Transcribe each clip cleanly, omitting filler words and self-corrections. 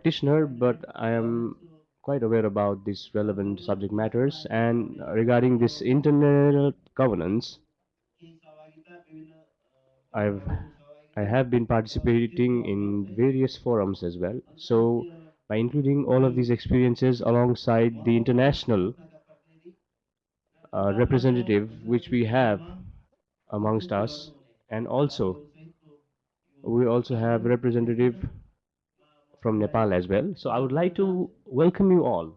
practitioner, but I am quite aware about these relevant subject matters. And regarding this internet governance, I've I have been participating in various forums as well. So by including all of these experiences alongside the international representative which we have amongst us, and also we also have representative from Nepal as well. So I would like to welcome you all.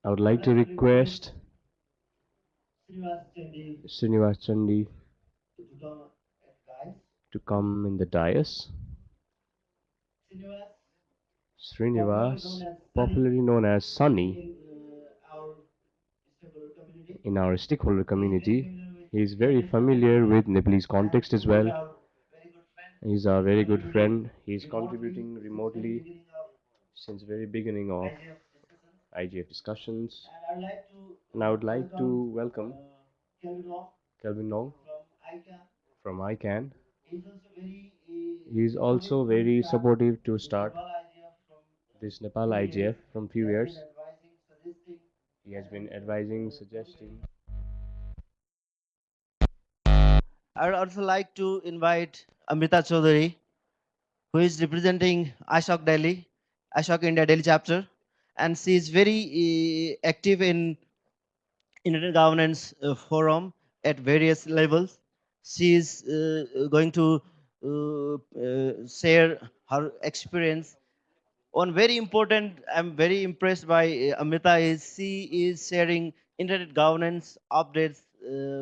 I would like to request Srinivas Chandi to come in the dais. Srinivas, popularly known as Sunny in our stakeholder community, he is very familiar with Nepalese context as well. He's a very good friend. He's contributing remotely since very beginning of IGF discussions. And I would like to welcome Kelvin Long from ICANN. He is also very supportive to start this Nepal IGF from few years. He has been advising, suggesting. I would also like to invite Amrita Chaudhary, who is representing ISOC Delhi, ISOC India Delhi chapter, and she is very active in internet governance forum at various levels. She is going to share her experience one very important. I'm very impressed by Amrita is she is sharing internet governance updates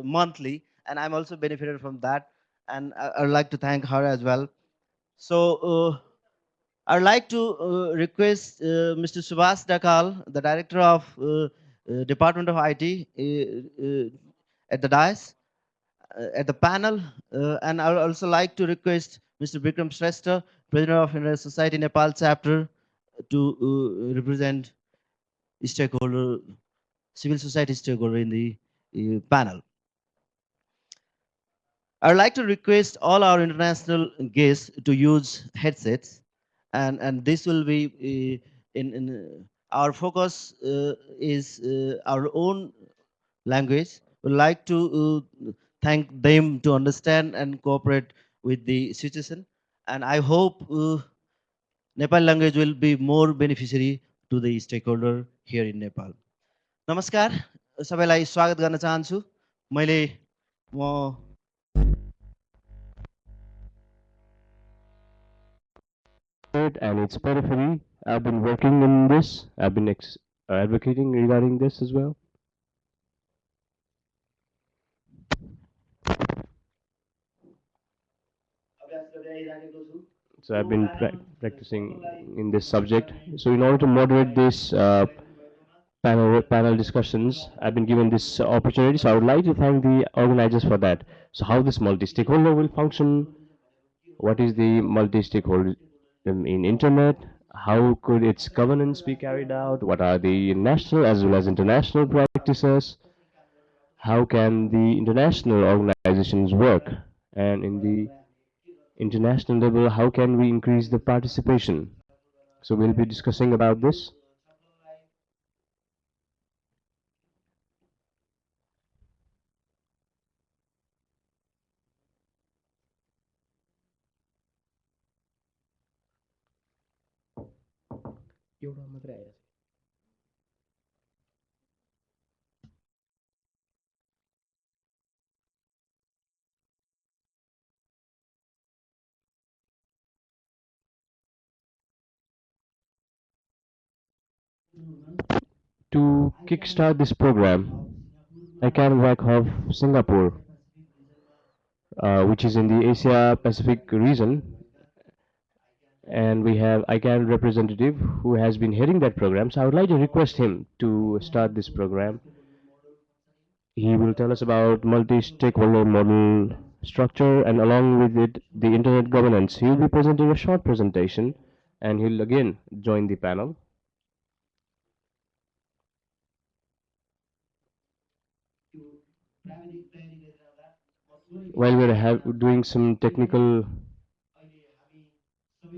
monthly, and I'm also benefited from that. And I'd like to thank her as well. So I'd like to request Mr. Subhas Dakal, the director of Department of IT, at the dais, at the panel, and I would also like to request Mr. Bikram Shrestha, President of Internet Society Nepal chapter, to represent stakeholder, civil society stakeholder in the panel. I would like to request all our international guests to use headsets, and this will be in our focus is our own language. We'd like to thank them to understand and cooperate with the situation, and I hope Nepal language will be more beneficiary to the stakeholder here in Nepal. नमस्कार सबैलाई स्वागत गर्न चाहन्छु मैले म And its periphery. I've been working in this. I've been advocating regarding this as well. So I've been practicing in this subject. So in order to moderate this panel discussions, I've been given this opportunity. So I would like to thank the organizers for that. So how this multi-stakeholder will function? What is the multi-stakeholder in internet? How could its governance be carried out? What are the national as well as international practices? How can the international organizations work? And in the international level, how can we increase the participation? So we'll be discussing about this. To kickstart this program, ICANN WAC of Singapore, which is in the Asia Pacific region, and we have ICANN representative who has been heading that program. So I would like to request him to start this program. He will tell us about multi-stakeholder model structure and along with it the internet governance. He will be presenting a short presentation and he'll again join the panel. While we're doing some technical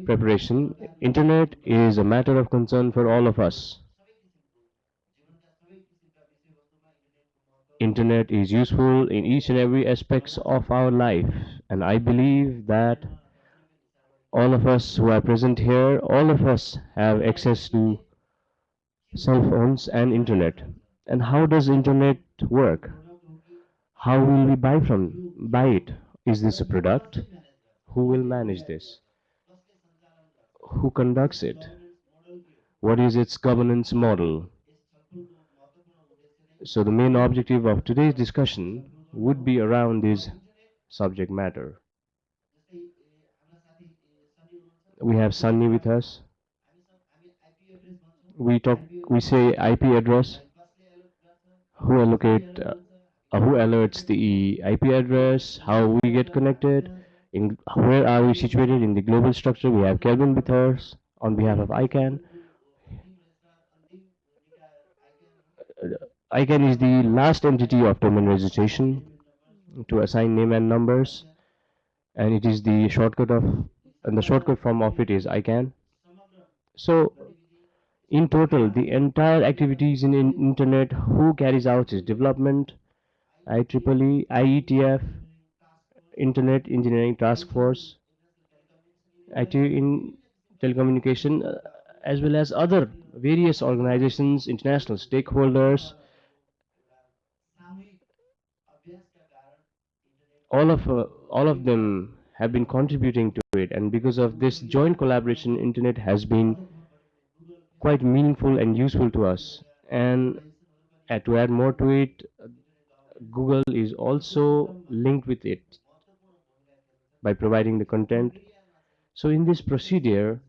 preparation, internet is a matter of concern for all of us. Internet is useful in each and every aspects of our life, and I believe that all of us who are present here, all of us have access to cell phones and internet. And how does internet work? How will we buy it? Is this a product? Who will manage this? Who conducts it? What is its governance model? So the main objective of today's discussion would be around this subject matter. We have Sunny with us. We talk. We say IP address. Who alerts the IP address? How we get connected? In where are we situated in the global structure? We have Kelvin with us on behalf of ICANN. ICANN is the last entity of domain registration to assign name and numbers, and it is the shortcut of and the shortcut form of it is ICANN. So in total, the entire activities in internet, who carries out its development, IEEE, IETF, Internet Engineering Task Force, IT in telecommunication, as well as other various organizations, international stakeholders, all of them have been contributing to it, and because of this joint collaboration, internet has been quite meaningful and useful to us. And to add more to it, Google is also linked with it by providing the content. So in this procedure,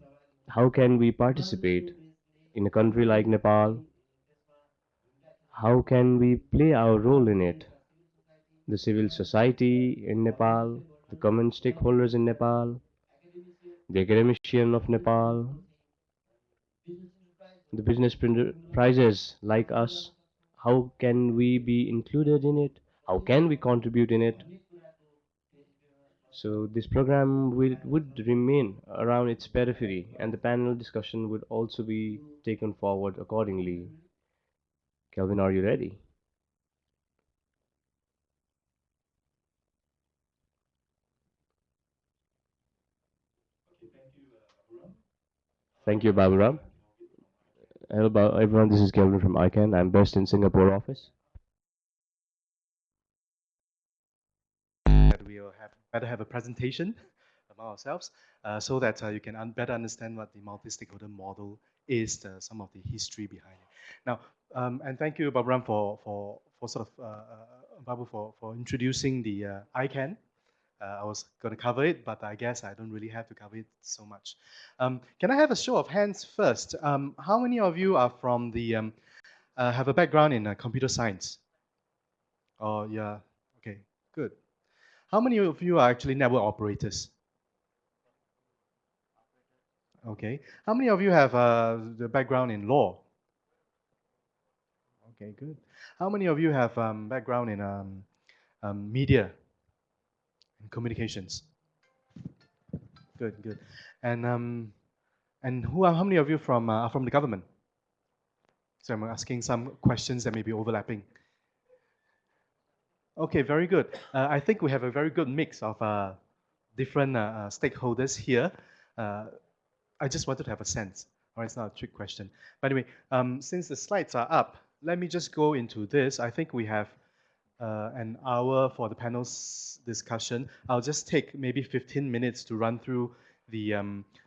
how can we participate in a country like Nepal? How can we play our role in it? The civil society in Nepal, the common stakeholders in Nepal, the academician of Nepal, the business prizes like us, how can we be included in it? How can we contribute in it? So this program would remain around its periphery and the panel discussion would also be taken forward accordingly. Kelvin, are you ready? Thank you, Baburam. Hello, everyone. This is Kelvin from ICANN. I'm based in Singapore office. That we will better have a presentation about ourselves so that you can better understand what the multi-stakeholder model is, some of the history behind it. Now, and thank you, Babram, for sort of, Babu, for introducing the ICANN. I was going to cover it, but I guess I don't really have to cover it so much. Can I have a show of hands first? How many of you are from the, have a background in computer science? Oh, yeah. Okay, good. How many of you are actually network operators? Okay. How many of you have the background in law? Okay, good. How many of you have background in media and communications? Good, good. And how many of you from are from the government? So I'm asking some questions that may be overlapping. Okay, very good. I think we have a very good mix of different stakeholders here. I just wanted to have a sense. All right, it's not a trick question. But anyway, since the slides are up, let me just go into this. I think we have an hour for the panel's discussion. I'll just take maybe 15 minutes to run through the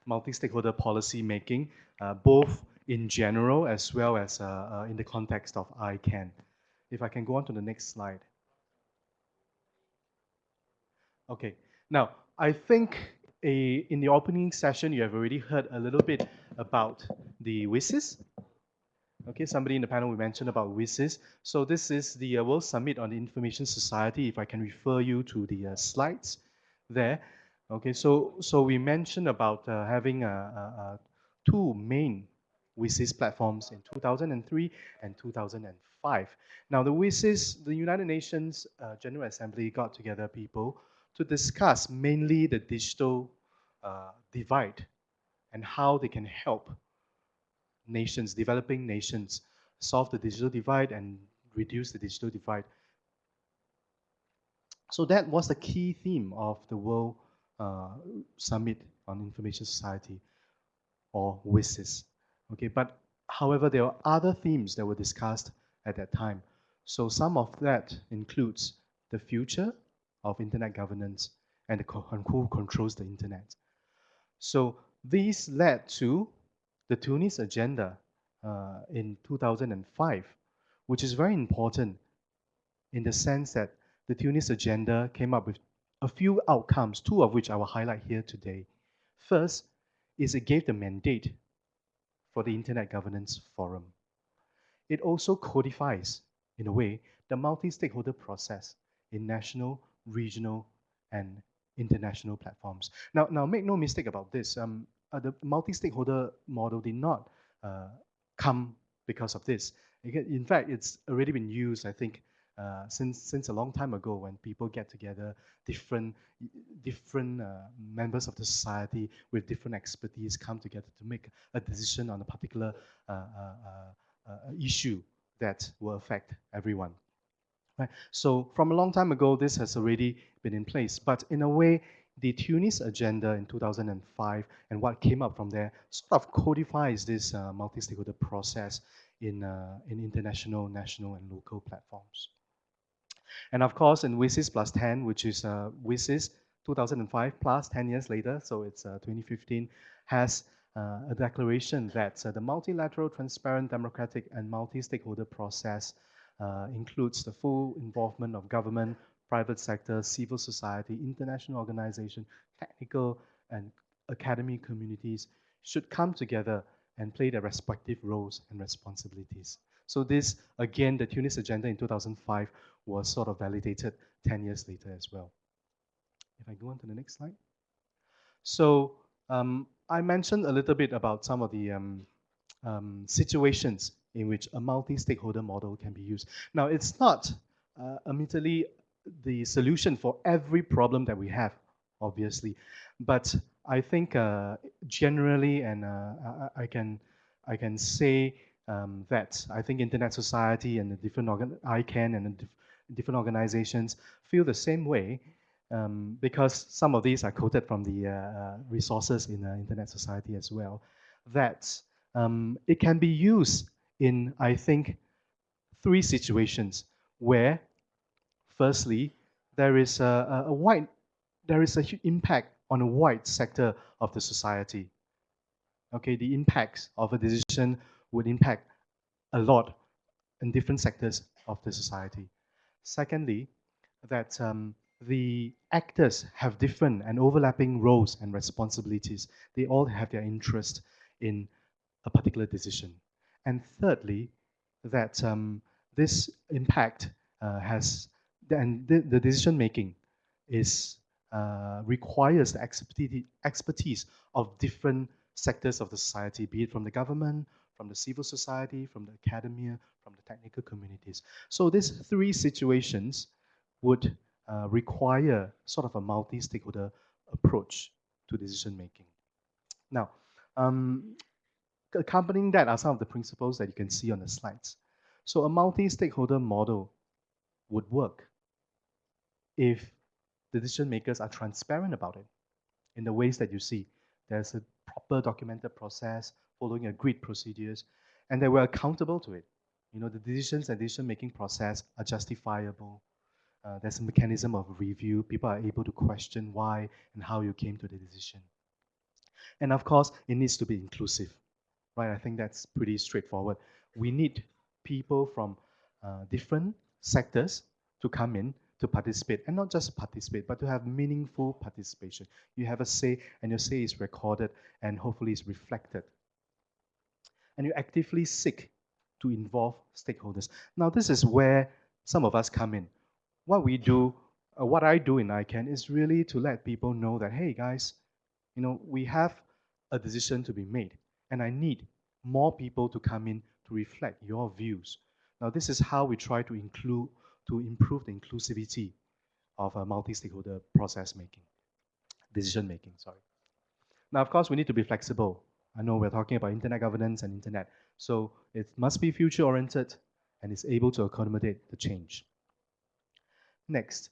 multi-stakeholder policy making, both in general as well as in the context of ICANN. If I can go on to the next slide. Okay. Now, I think in the opening session, you have already heard a little bit about the WISIS. Okay, somebody in the panel we mentioned about WISIS. So this is the World Summit on the Information Society. If I can refer you to the slides there. Okay, so we mentioned about having two main WISIS platforms in 2003 and 2005. Now the WISIS, the United Nations General Assembly got together people to discuss mainly the digital divide and how they can help nations, developing nations, solve the digital divide and reduce the digital divide. So that was the key theme of the World uh, Summit on Information Society, or WISIS. Okay, but however, there were other themes that were discussed at that time. So some of that includes the future of internet governance and who controls the internet. So these led to the Tunis Agenda in 2005, which is very important in the sense that the Tunis Agenda came up with a few outcomes, two of which I will highlight here today. First is it gave the mandate for the Internet Governance Forum. It also codifies, in a way, the multi-stakeholder process in national, regional, and international platforms. Now, make no mistake about this. The multi-stakeholder model did not come because of this. In fact, it's already been used, I think, since a long time ago when people get together, different members of the society with different expertise come together to make a decision on a particular uh, uh, issue that will affect everyone. Right? So from a long time ago, this has already been in place. But in a way, the Tunis agenda in 2005 and what came up from there sort of codifies this multi-stakeholder process in international, national, and local platforms. And of course, in WSIS plus 10, which is WSIS 2005 plus 10 years later, so it's 2015, has a declaration that the multilateral, transparent, democratic, and multi-stakeholder process includes the full involvement of government, private sector, civil society, international organization, technical and academic communities should come together and play their respective roles and responsibilities. So this, again, the Tunis Agenda in 2005 was sort of validated 10 years later as well. If I go on to the next slide. So I mentioned a little bit about some of the situations in which a multi-stakeholder model can be used. Now, it's not immediately the solution for every problem that we have, obviously, but I think generally, and I can say that I think Internet Society and the different ICANN and the different organizations feel the same way because some of these are quoted from the resources in Internet Society as well, that it can be used in, I think, three situations where, firstly, there is a huge impact on a wide sector of the society. Okay, the impacts of a decision would impact a lot in different sectors of the society. Secondly, that the actors have different and overlapping roles and responsibilities. They all have their interest in a particular decision. And thirdly, that this impact has, and the decision making is requires the expertise of different sectors of the society, be it from the government, from the civil society, from the academia, from the technical communities. So these three situations would require sort of a multi-stakeholder approach to decision making. Now, accompanying that are some of the principles that you can see on the slides. So a multi-stakeholder model would work if the decision makers are transparent about it in the ways that you see. There's a proper documented process following agreed procedures, and they were accountable to it. You know, the decisions and decision-making process are justifiable. There's a mechanism of review. People are able to question why and how you came to the decision. And of course, it needs to be inclusive, right? I think that's pretty straightforward. We need people from different sectors to come in to participate, and not just participate, but to have meaningful participation. You have a say, and your say is recorded, and hopefully is reflected. And you actively seek to involve stakeholders. Now, this is where some of us come in. What we do, what I do in ICANN is really to let people know that, hey guys, we have a decision to be made, and I need more people to come in to reflect your views. Now, this is how we try to improve the inclusivity of a multi-stakeholder process making, decision making, sorry. Now, of course, we need to be flexible. I know we're talking about internet governance and internet, so it must be future-oriented and is able to accommodate the change. Next,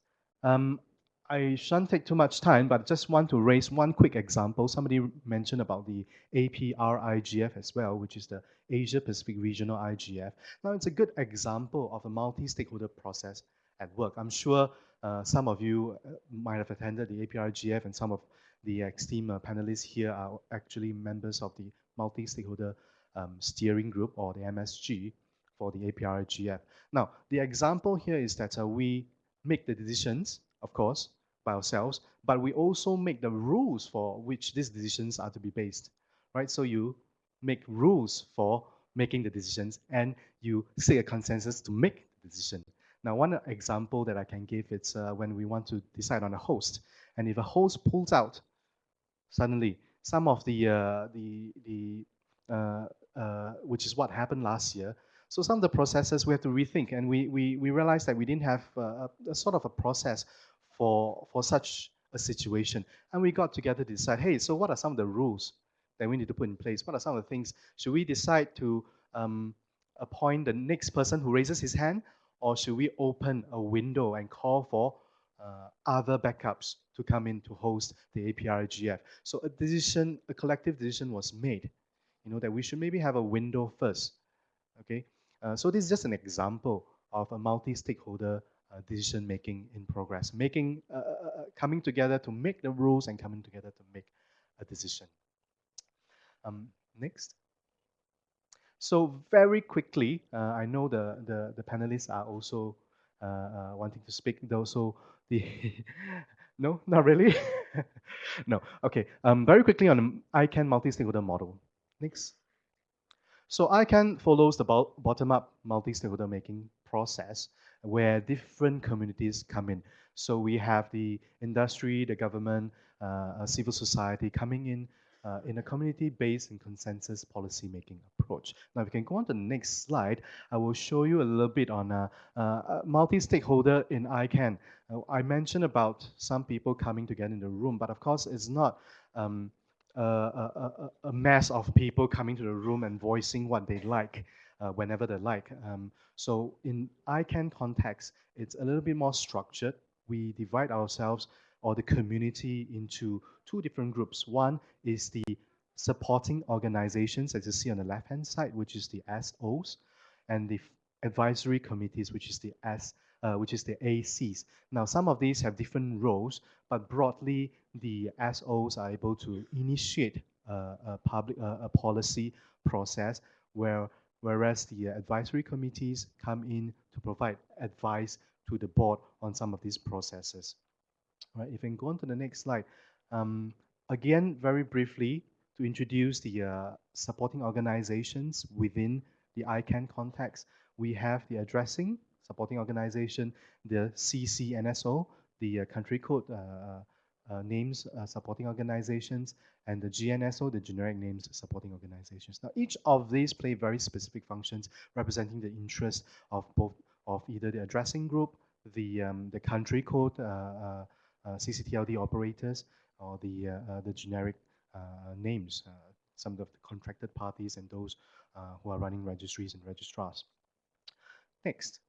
I shan't take too much time, but just want to raise one quick example. Somebody mentioned about the APRIGF as well, which is the Asia Pacific Regional IGF. Now, it's a good example of a multi-stakeholder process at work. I'm sure some of you might have attended the APRIGF, and some of the esteemed panelists here are actually members of the multi-stakeholder steering group, or the MSG, for the APRIGF. Now, the example here is that we make the decisions, of course, by ourselves, but we also make the rules for which these decisions are to be based, right? So you make rules for making the decisions, and you seek a consensus to make the decision. Now, one example that I can give is when we want to decide on a host, and if a host pulls out suddenly, some of which is what happened last year. So some of the processes we have to rethink, and we realized that we didn't have a sort of a process for such a situation. And we got together to decide, hey, so what are some of the rules that we need to put in place? What are some of the things? Should we decide to appoint the next person who raises his hand, or should we open a window and call for other backups to come in to host the APRIGF? So a collective decision was made, that we should maybe have a window first, okay? So this is just an example of a multi-stakeholder decision making in progress, coming together to make the rules and coming together to make a decision. Next. So very quickly, I know the panelists are also wanting to speak, though. So no, not really. No. Okay. Very quickly on the ICANN multi-stakeholder model. Next. So ICANN follows the bottom-up multi-stakeholder making process where different communities come in. So we have the industry, the government, civil society coming in a community-based and consensus policy-making approach. Now, if we can go on to the next slide, I will show you a little bit on multi-stakeholder in ICANN. I mentioned about some people coming together in the room, but of course, it's not a mass of people coming to the room and voicing what they like whenever they like. So in ICANN context, it's a little bit more structured. We divide ourselves or the community into two different groups. One is the supporting organizations, as you see on the left-hand side, which is the SOs, and the advisory committees, which is the ACs. Now, some of these have different roles, but broadly, the SOs are able to initiate a policy process, whereas the advisory committees come in to provide advice to the board on some of these processes. Right, if we can go on to the next slide. Again, very briefly, to introduce the supporting organizations within the ICANN context, we have the addressing supporting organization, the CCNSO, the country code names supporting organizations, and the GNSO, the generic names supporting organizations. Now, each of these play very specific functions representing the interests of either the addressing group, the country code CCTLD operators, or the generic names, some of the contracted parties and those who are running registries and registrars. Next.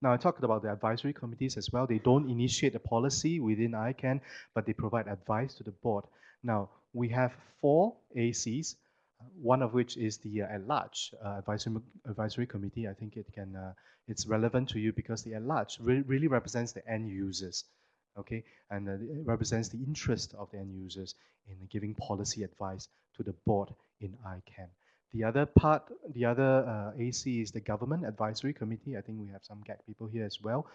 Now, I talked about the advisory committees as well. They don't initiate a policy within ICANN, but they provide advice to the board. Now, we have 4 ACs, one of which is the at-large advisory committee. I think it's relevant to you because the at-large really represents the end users, okay? And it represents the interest of the end users in giving policy advice to the board in ICANN. The other part, the other AC is the Government Advisory Committee. I think we have some GAC people here as well.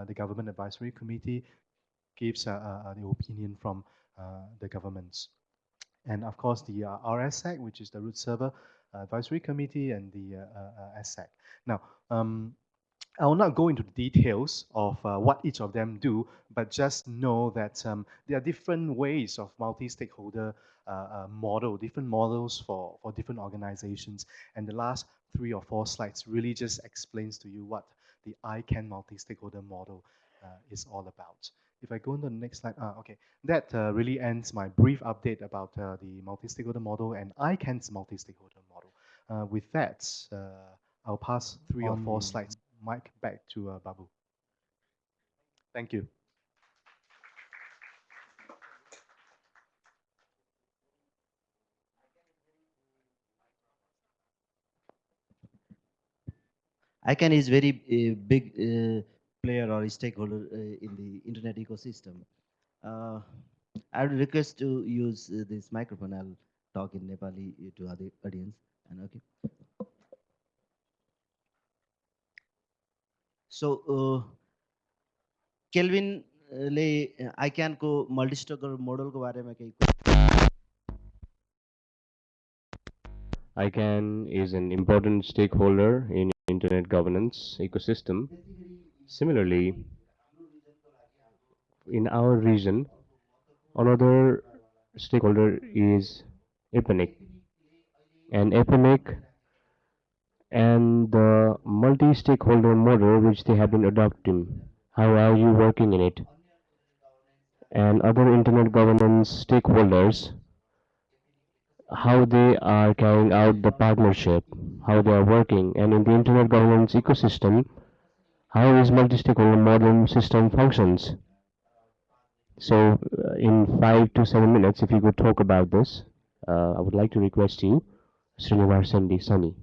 The Government Advisory Committee gives the opinion from the governments. And of course, the RSAC, which is the Root Server Advisory Committee, and the SAC. Now, I will not go into the details of what each of them do, but just know that there are different ways of multi-stakeholder model, different models for different organizations. And the last 3 or 4 slides really just explains to you what the ICANN multi-stakeholder model is all about. If I go on to the next slide, okay, that really ends my brief update about the multi-stakeholder model and ICANN's multi-stakeholder model. With that, I'll pass 3 or 4 slides mic back to Babu. Thank you. ICANN is very big player or stakeholder in the internet ecosystem. I would request to use this microphone. I'll talk in Nepali to other audience. And okay. So kelvin ले ICANN को मल्टिस्टेकर model को बारे में केही ICANN is an important stakeholder in internet governance ecosystem. Similarly, in our region, another stakeholder is EPINIC. And EPINIC and the multi-stakeholder model which they have been adopting. How are you working in it? And other internet governance stakeholders, how they are carrying out the partnership, how they are working, and in the internet governance ecosystem, how is multi-stakeholder model system functions. So in 5 to 7 minutes, if you could talk about this, I would like to request you, Srinivas Sunny.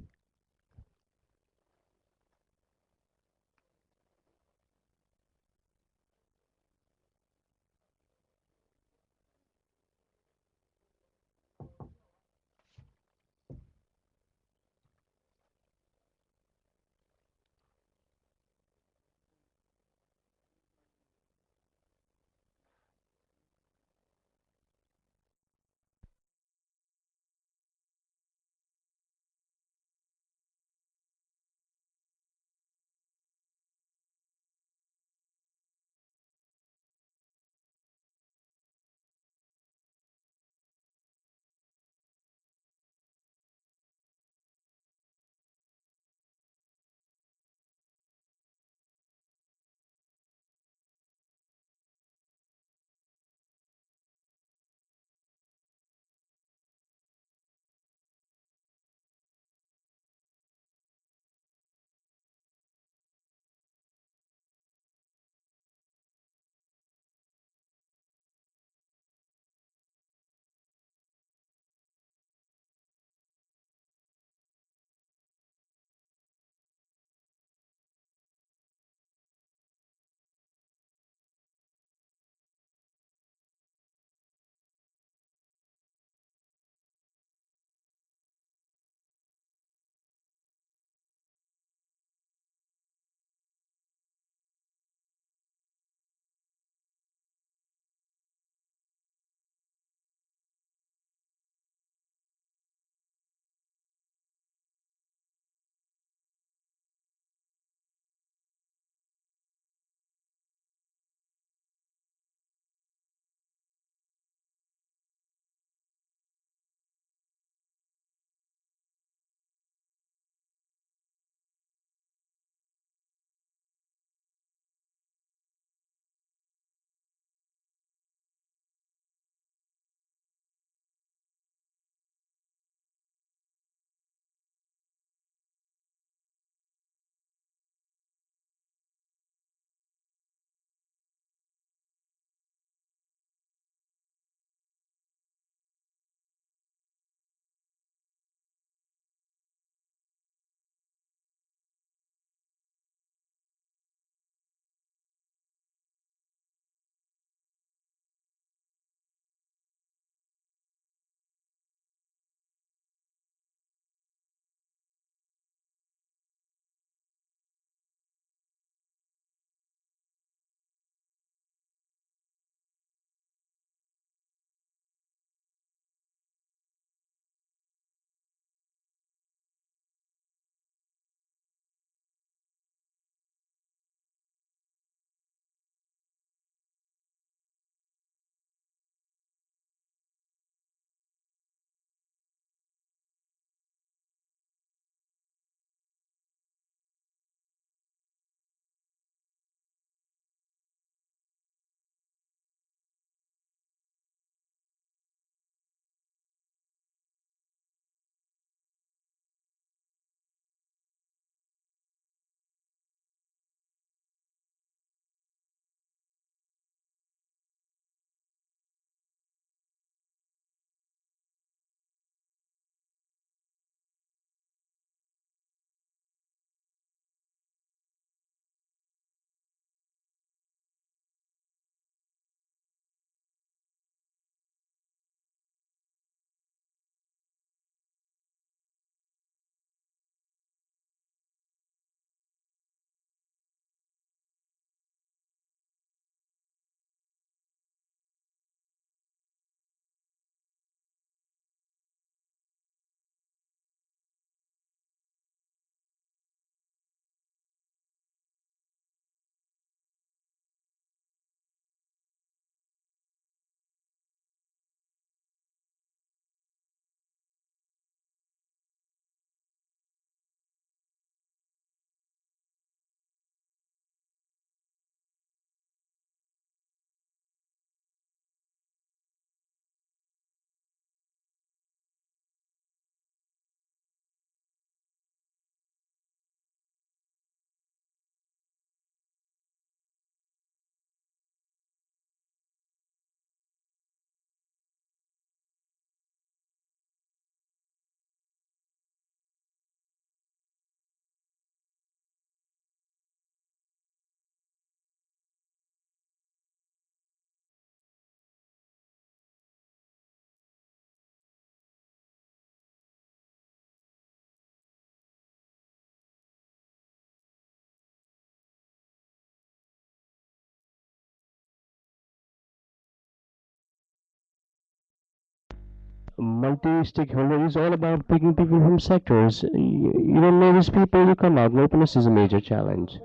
multi-stakeholder is all about picking people from sectors. You don't know these people, you come out. Openness is a major challenge.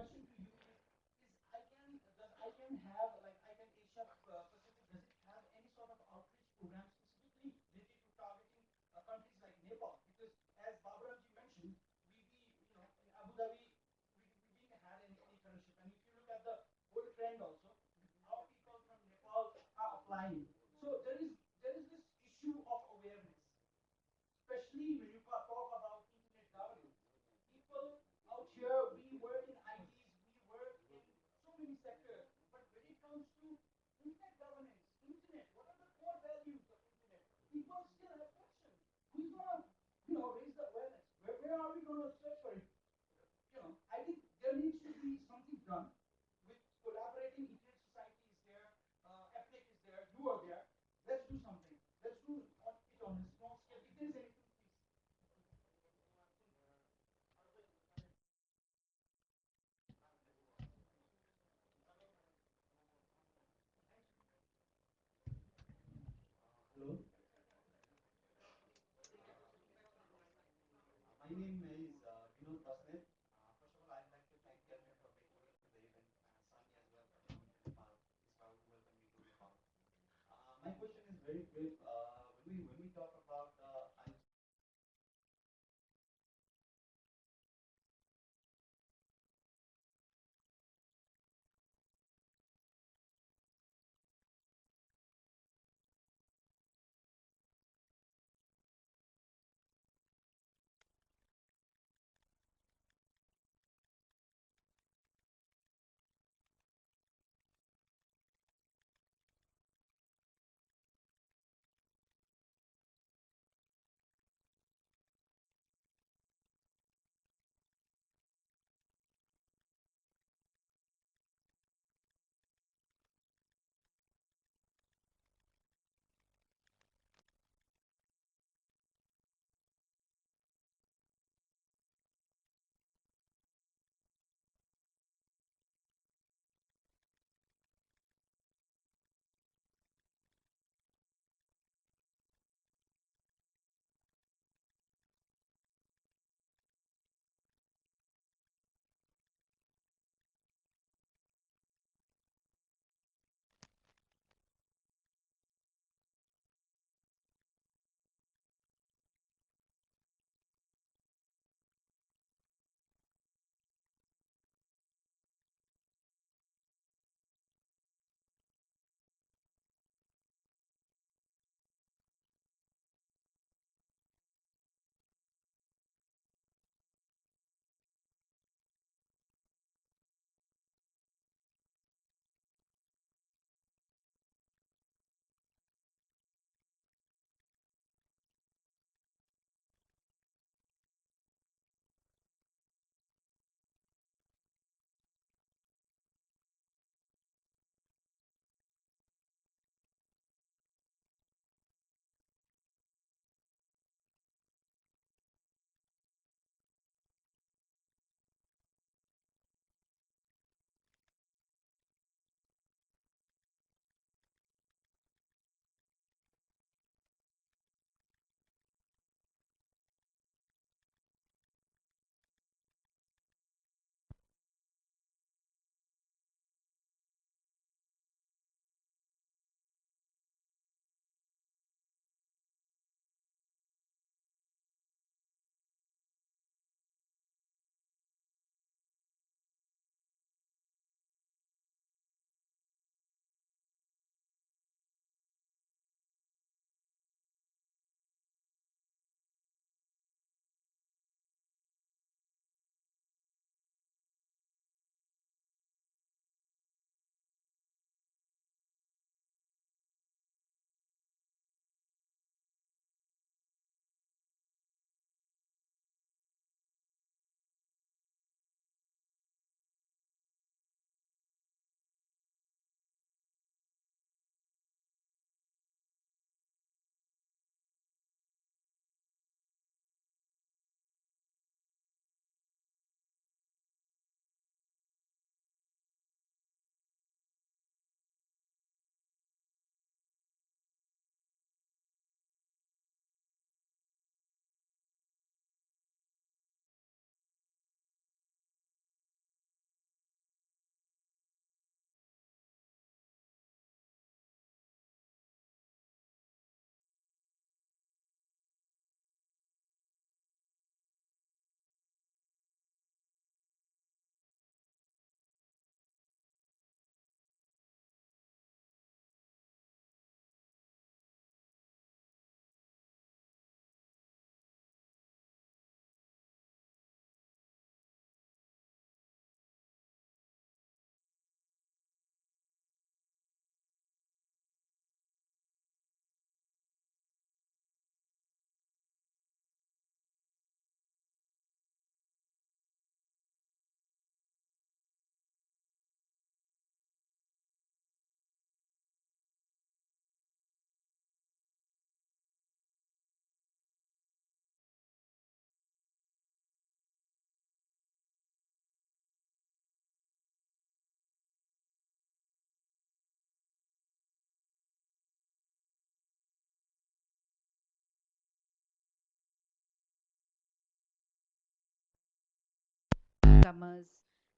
newcomers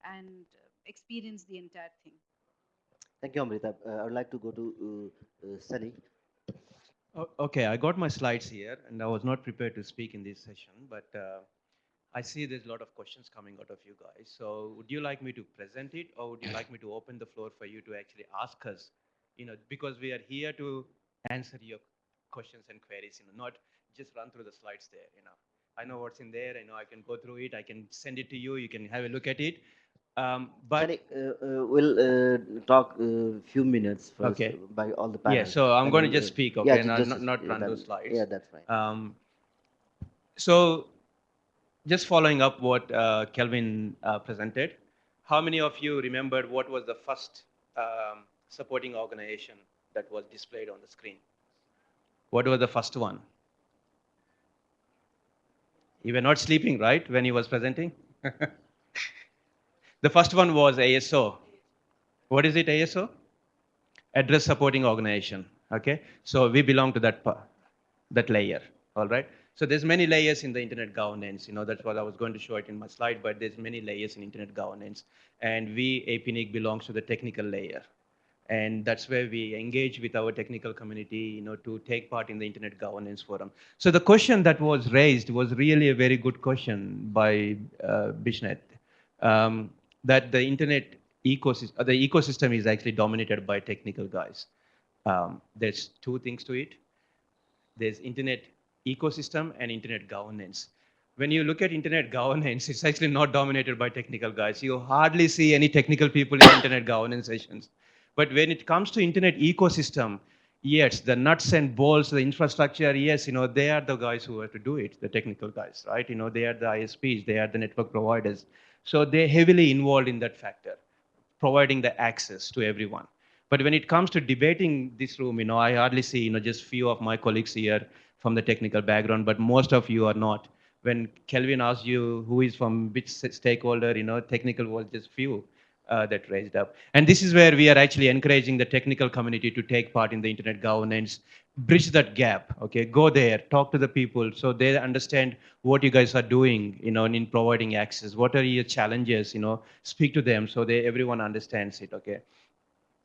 and experience the entire thing. Thank you, Amrita. I would like to go to Sunny. Okay, I got my slides here, and I was not prepared to speak in this session, but I see there's a lot of questions coming out of you guys. So, would you like me to present it, or would you like me to open the floor for you to actually ask us? Because we are here to answer your questions and queries. Not just run through the slides there. I know what's in there. I know I can go through it. I can send it to you. You can have a look at it. But Sunny, we'll talk a few minutes first okay. by all the Yeah, panel. so I'm and going to then, just speak, yeah, okay, just, not yeah, run that- those slides. Yeah, that's fine. So just following up what Kelvin presented, how many of you remembered what was the first supporting organization that was displayed on the screen? What was the first one? You were not sleeping, right, when he was presenting? The first one was ASO. What is it, ASO? Address Supporting Organization. Okay, so we belong to that layer. All right. So there's many layers in the internet governance. That's what I was going to show it in my slide. But there's many layers in internet governance, and we APNIC belongs to the technical layer, and that's where we engage with our technical community, to take part in the internet governance forum. So the question that was raised was really a very good question by Bishnet, that the internet ecosystem is actually dominated by technical guys. There's two things to it. There's internet ecosystem and internet governance. When you look at internet governance, it's actually not dominated by technical guys. You hardly see any technical people in internet governance sessions. But when it comes to internet ecosystem, yes, the nuts and bolts, the infrastructure, yes, they are the guys who have to do it, the technical guys, right? They are the ISPs, they are the network providers. So they're heavily involved in that factor, providing the access to everyone. But when it comes to debating this room, I hardly see, just few of my colleagues here from the technical background, but most of you are not. When Kelvin asked you who is from which stakeholder, technical was just few that raised up. And this is where we are actually encouraging the technical community to take part in the internet governance, bridge that gap, okay? Go there, talk to the people so they understand what you guys are doing, in providing access. What are your challenges, speak to them so everyone understands it, okay?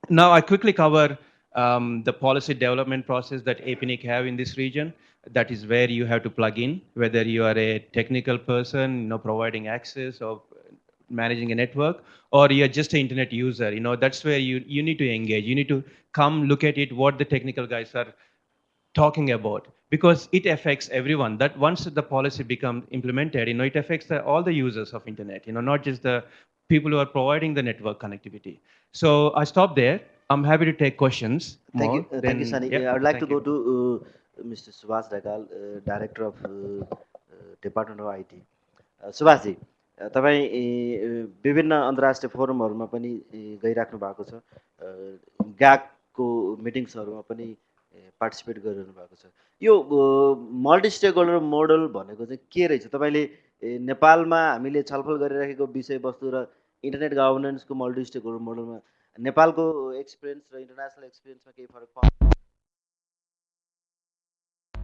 Now, I quickly cover the policy development process that APNIC have in this region. That is where you have to plug in, whether you are a technical person, providing access or managing a network, or you're just an internet user. That's where you need to engage. You need to come look at it, what the technical guys are talking about, because it affects everyone. That once the policy becomes implemented, it affects all the users of internet, not just the people who are providing the network connectivity. So I stop there. I'm happy to take questions Thank more. you, thank you, Sunny. Yeah, I would like to thank go you. to Mr. Subhas Ragal, Director of Department of IT. Subhashji, तपाईँ विभिन्न अन्तर्राष्ट्रिय फोरमहरूमा पनि गइराख्नु भएको छ, ग्याकको मिटिङ्सहरूमा पनि participate गरिरहनु भएको छ। यो मल्टी स्टेक होल्डर मोडल भनेको चाहिँ के रहेछ? तपाईँले नेपालमा हामीले छलफल गरिराखेको विषयवस्तु र इन्टरनेट गभर्नेन्सको मल्टी स्टेक होल्डर मोडलमा नेपालको एक्सपिरियन्स र इन्टरनेसनल एक्सपिरियन्समा केही फरक पाउँछ?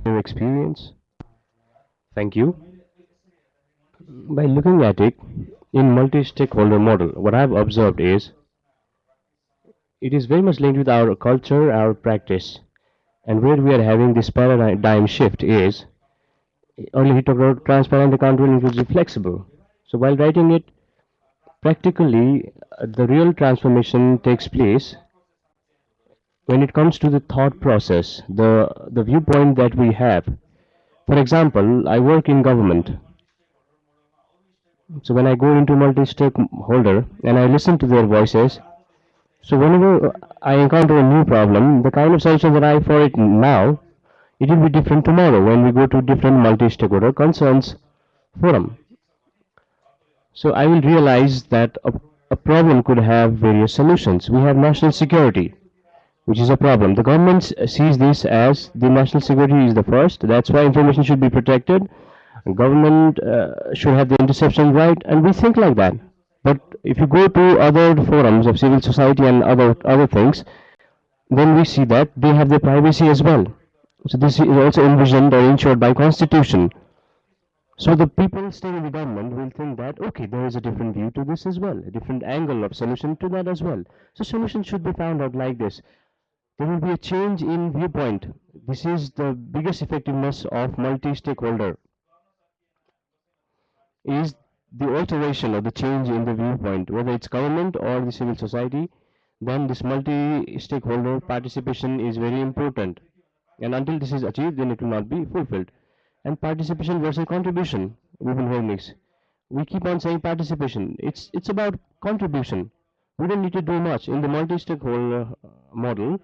Your experience. Thank you. By looking at it in multi-stakeholder model, what I've observed is it is very much linked with our culture, our practice, and where we are having this paradigm shift is earlier he talked about transparent, accountable, inclusive, flexible. So while writing it, practically the real transformation takes place when it comes to the thought process, the viewpoint that we have. For example, I work in government. So when I go into multi-stakeholder and I listen to their voices, so whenever I encounter a new problem, the kind of solution that I for it now, it will be different tomorrow when we go to different multi-stakeholder concerns forum. So I will realize that a problem could have various solutions. We have national security, which is a problem. The government sees this as the national security is the first. That's why information should be protected. Government should have the interception right, and we think like that. But if you go to other forums of civil society and other things, then we see that they have their privacy as well. So this is also envisioned or ensured by constitution. So the people staying in the government will think that, okay, there is a different view to this as well, a different angle of solution to that as well. So solution should be found out like this. There will be a change in viewpoint. This is the biggest effectiveness of multi-stakeholder, is the alteration or the change in the viewpoint, whether it's government or the civil society. Then this multi-stakeholder participation is very important. And until this is achieved, then it will not be fulfilled. And participation versus contribution, we've been hearing this. We keep on saying participation. It's about contribution. We don't need to do much. In the multi-stakeholder model,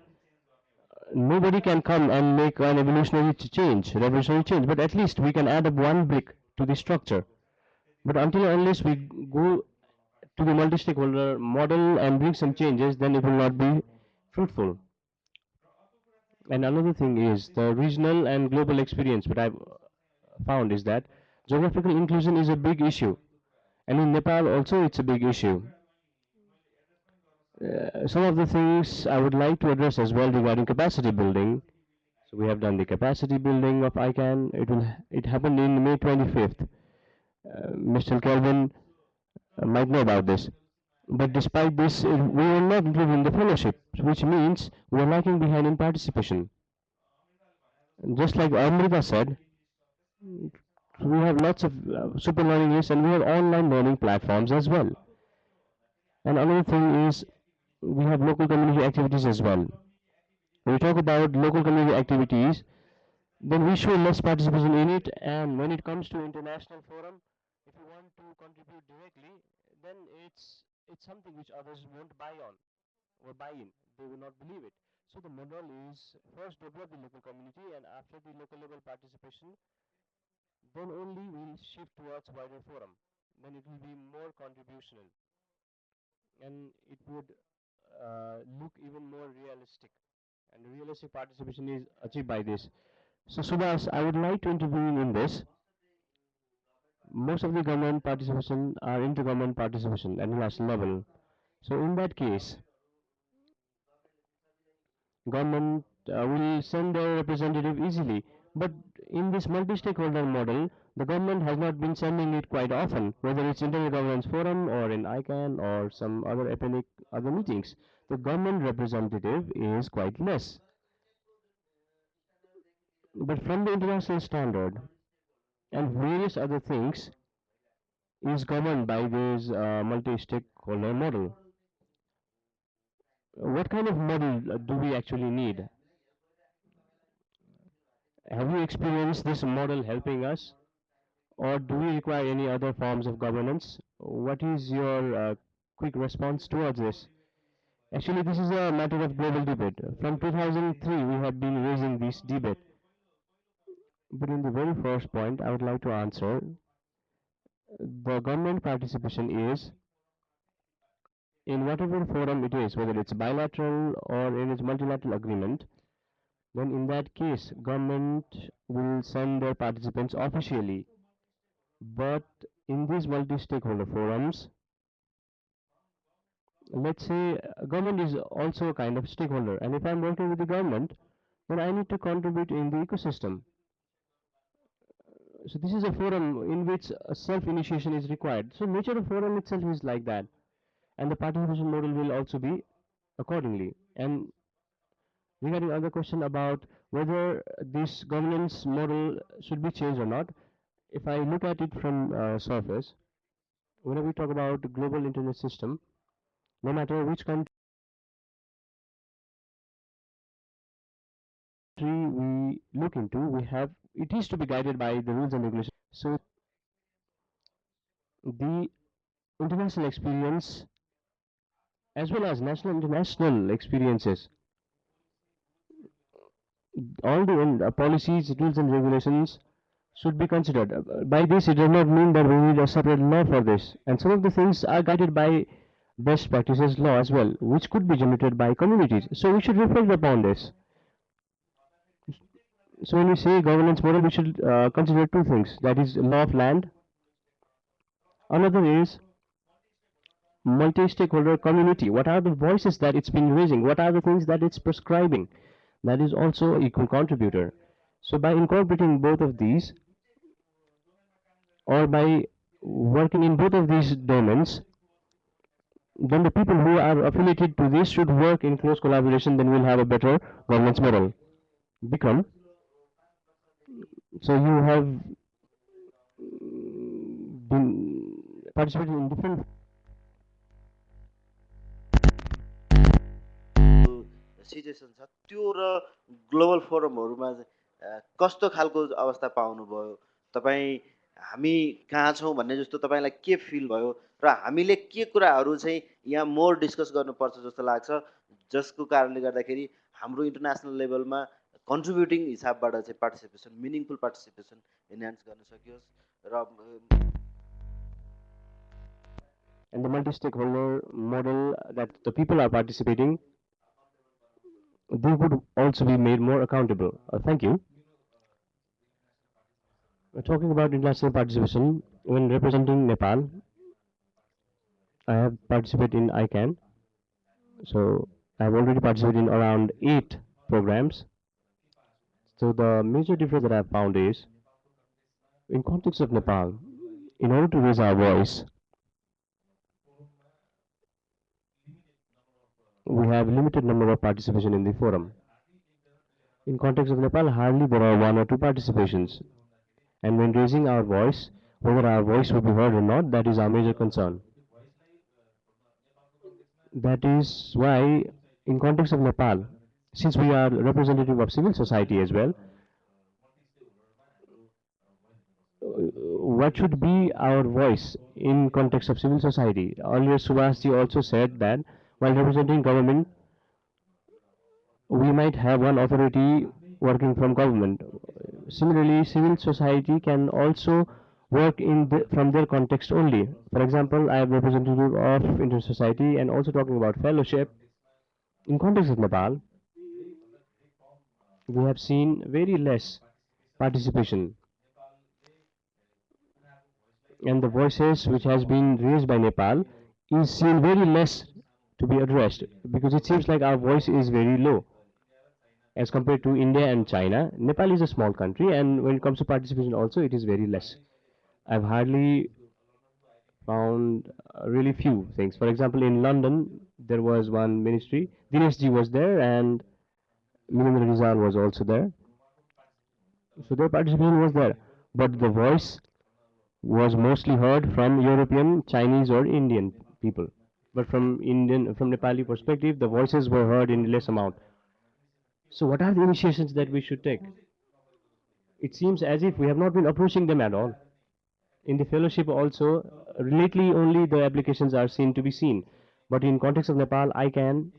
nobody can come and make an evolutionary change, revolutionary change, but at least we can add up one brick to the structure. But until unless we go to the multi-stakeholder model and bring some changes, then it will not be fruitful. And another thing is the regional and global experience. What I've found is that geographical inclusion is a big issue, and in Nepal also it's a big issue. Some of the things I would like to address as well regarding capacity building. So we have done the capacity building of ICANN. It happened in May 25th. Mr. Kelvin might know about this. But despite this, we are not included in the fellowship, which means we are lagging behind in participation. Just like Amrita said, we have lots of super learning lists and we have online learning platforms as well. And another thing is we have local community activities as well. When we talk about local community activities, then we show less participation in it. And when it comes to international forum, if you want to contribute directly, then it's something which others won't buy on or buy in. They will not believe it. So the model is first develop the local community, and after the local level participation, then only we'll shift towards wider forum. Then it will be more contributional, and it would look even more realistic. And realistic participation is achieved by this. So Subhas, I would like to intervene in this. Most of the government participation are intergovernment participation at the national level. So in that case, government will send their representative easily. But in this multi-stakeholder model, the government has not been sending it quite often, whether it's Internal Governance Forum or in ICANN or some other ethnic other meetings. The government representative is quite less. But from the international standard and various other things is governed by this multi-stakeholder model. What kind of model do we actually need? Have you experienced this model helping us, or do we require any other forms of governance? What is your quick response towards this? Actually, this is a matter of global debate. From 2003, we have been raising this debate. But in the very first point, I would like to answer the government participation is in whatever forum it is, whether it's bilateral or in its multilateral agreement, then in that case, government will send their participants officially. But in these multi-stakeholder forums, let's say government is also a kind of stakeholder, and if I'm working with the government, then I need to contribute in the ecosystem. So this is a forum in which a self-initiation is required. So nature of forum itself is like that, and the participation model will also be accordingly. And regarding other question about whether this governance model should be changed or not, if I look at it from surface, whenever we talk about the global internet system, no matter which country we look into, we have it is to be guided by the rules and regulations. So the international experience as well as national international experiences, all the policies, rules and regulations should be considered. By this, it does not mean that we need a separate law for this. And some of the things are guided by best practices law as well, which could be generated by communities. So we should reflect upon this. So when we say governance model, we should consider two things. That is law of land. Another is multi-stakeholder community. What are the voices that it's been raising? What are the things that it's prescribing? That is also equal contributor. So by incorporating both of these, or by working in both of these domains, then the people who are affiliated to this should work in close collaboration, then we'll have a better governance model. Bikram, so you have been participating in different situation छ त्यो र global फोरमहरूमा कस्तो खालको अवस्था पाउनुभयो तपाईँ हामी कहाँ छौँ भन्ने जस्तो तपाईँलाई के फिल भयो र हामीले के कुराहरू चाहिँ यहाँ मोर डिस्कस गर्नुपर्छ जस्तो लाग्छ जसको कारणले गर्दाखेरि हाम्रो इन्टरनेसनल लेभलमा कन्ट्रिब्युटिङ हिसाबबाट चाहिँ पार्टिसिपेसन मिनिङफुल पार्टिसिपेसन इन्हान्स गर्न सकियोस् र and the multi-stakeholder model that the people are participating, they would also be made more accountable. Thank you. Talking about international participation, when representing Nepal, I have participated in ICANN. So I have already participated in around 8 programs. So the major difference that I have found is, in context of Nepal, in order to raise our voice, we have limited number of participation in the forum. In context of Nepal, hardly there are 1 or 2 participations. And when raising our voice, whether our voice will be heard or not, that is our major concern. That is why, in context of Nepal, since we are representative of civil society as well, what should be our voice in context of civil society? Earlier, Subhasji also said that while representing government, we might have one authority working from government. Similarly, civil society can also work from their context only. For example, I am representative of Indian society and also talking about fellowship. In context of Nepal, we have seen very less participation, and the voices which has been raised by Nepal is seen very less to be addressed, because it seems like our voice is very low as compared to India and China. Nepal is a small country, and when it comes to participation also, it is very less. I've hardly found really few things. For example, in London, there was one ministry. Dinesh ji was there, and Minendra Rizal was also there. So their participation was there, but the voice was mostly heard from European, Chinese, or Indian people. But from Nepali perspective, the voices were heard in less amount. So what are the initiations that we should take? It seems as if we have not been approaching them at all. In the fellowship also, lately only the applications are seen to be seen. But in context of Nepal, I can.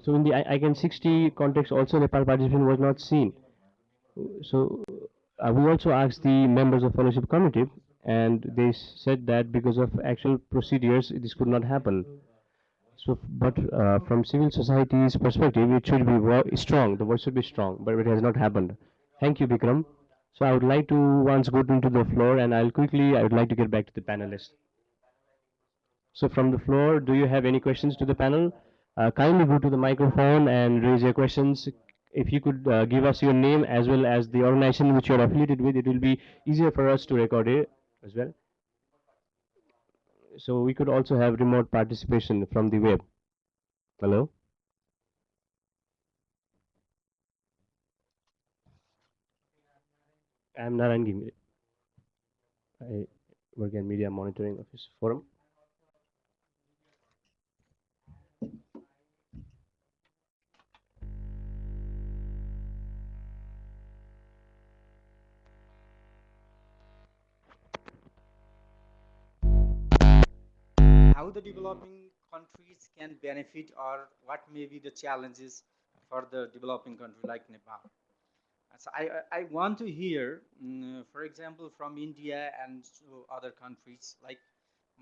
So in the ICANN 60 context also, Nepal participation was not seen. So we also asked the members of fellowship committee, and they said that because of actual procedures, this could not happen. So, but from civil society's perspective, it should be strong. The voice should be strong, but it has not happened. Thank you, Bikram. So I would like to once go into the floor, and I would like to get back to the panelists. So from the floor, do you have any questions to the panel? Kindly go to the microphone and raise your questions. If you could give us your name as well as the organization which you are affiliated with, it will be easier for us to record it as well. So we could also have remote participation from the web. Hello? I'm Naran Gimre. I work in Media Monitoring Office Forum. How the developing countries can benefit, or what may be the challenges for the developing country like Nepal. So I want to hear, for example, from India and other countries, like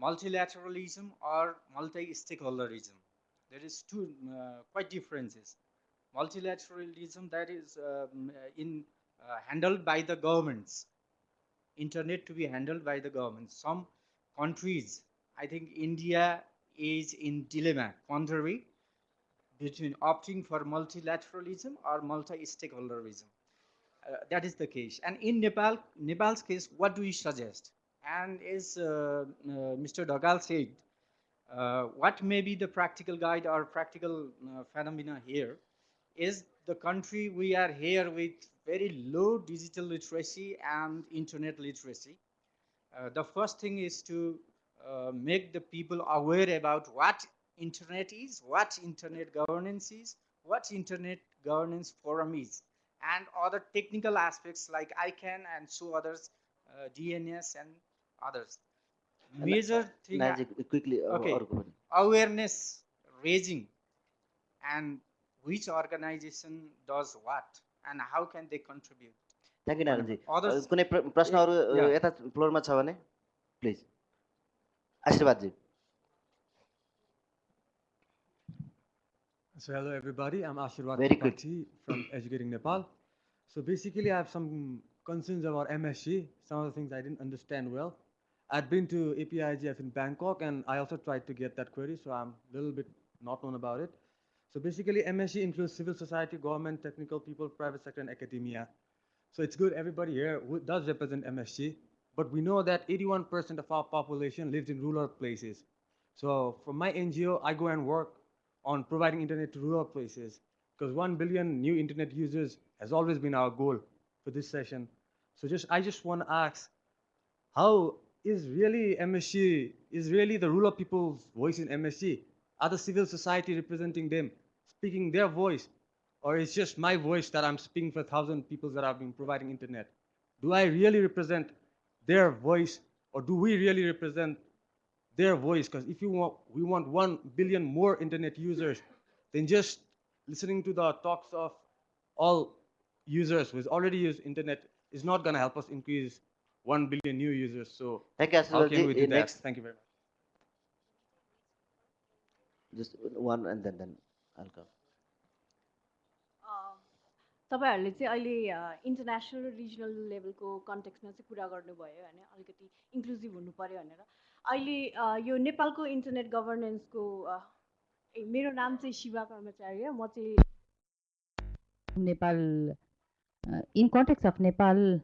multilateralism or multi-stakeholderism. There is two quite differences. Multilateralism, that is handled by the governments, internet to be handled by the government. Some countries, I think India is in dilemma, contrary. between opting for multilateralism or multi-stakeholderism. That is the case. And in Nepal's case, what do we suggest? And as Mr. Dogal said, what may be the practical guide or practical phenomena here is the country we are here with very low digital literacy and internet literacy. The first thing is to make the people aware about what internet is, what internet governance is, what internet governance forum is, and other technical aspects like ICANN and so others, DNS and others. And Major thing, Najib, quickly, okay, awareness raising and which organization does what and how can they contribute. Thank you नारायणजी Others, कुनै प्रश्नहरू yeah. यता फ्लोरमा छ भने please आशीर्वादजी So hello everybody, I'm Ashirwad Very quick. Tripathi from Educating Nepal. So basically I have some concerns about MSc, some of the things I didn't understand well. I'd been to APIGF in Bangkok and I also tried to get that query, so I'm a little bit not known about it. So basically MSc includes civil society, government, technical people, private sector and academia. So it's good everybody here does represent MSc, but we know that 81% of our population lives in rural places. So for my NGO, I go and work on providing internet to rural places because 1 billion new internet users has always been our goal for this session. So I just want to ask, how is really MSc, is really the rural people's voice in MSc? Are the civil society representing them, speaking their voice? Or it's just my voice that I'm speaking for 1,000 people that I've been providing internet? Do I really represent their voice, or do we really represent their voice? Because if we want 1 billion more internet users, then just listening to the talks of all users who already use internet is not going to help us increase 1 billion new users. So thank you how can we do आशीर्वादजी that? Next Thank you very much. Just one and then I'll come. तपाईँहरूले चाहिँ अहिले international र regional लेभलको कन्टेक्समा चाहिँ कुरा गर्नुभयो होइन अलिकति इन्क्लुजिभ हुनु पऱ्यो भनेर अहिले यो नेपालको इन्टरनेट गभर्नेन्सको मेरो नाम चाहिँ शिवा कर्मचारी म चाहिँ Nepal, in context of Nepal,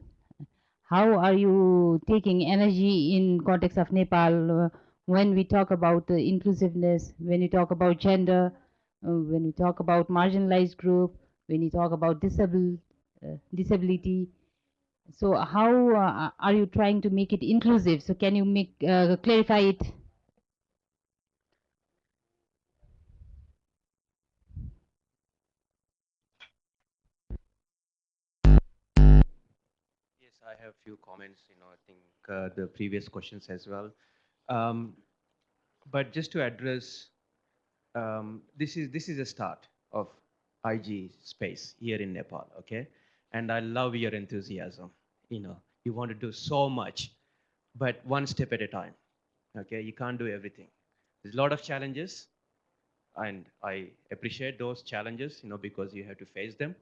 how are you taking energy in context of Nepal when we talk about inclusiveness, when we talk about gender, when we talk about marginalized group, when we talk about disability? So how are you trying to make it inclusive? So can you make clarify it? Yes, I have few comments, I think the previous questions as well. But just to address, this is a start of IG space here in Nepal, okay? And I love your enthusiasm. You want to do so much, but one step at a time, okay? You can't do everything. There's a lot of challenges, and I appreciate those challenges, because you have to face them.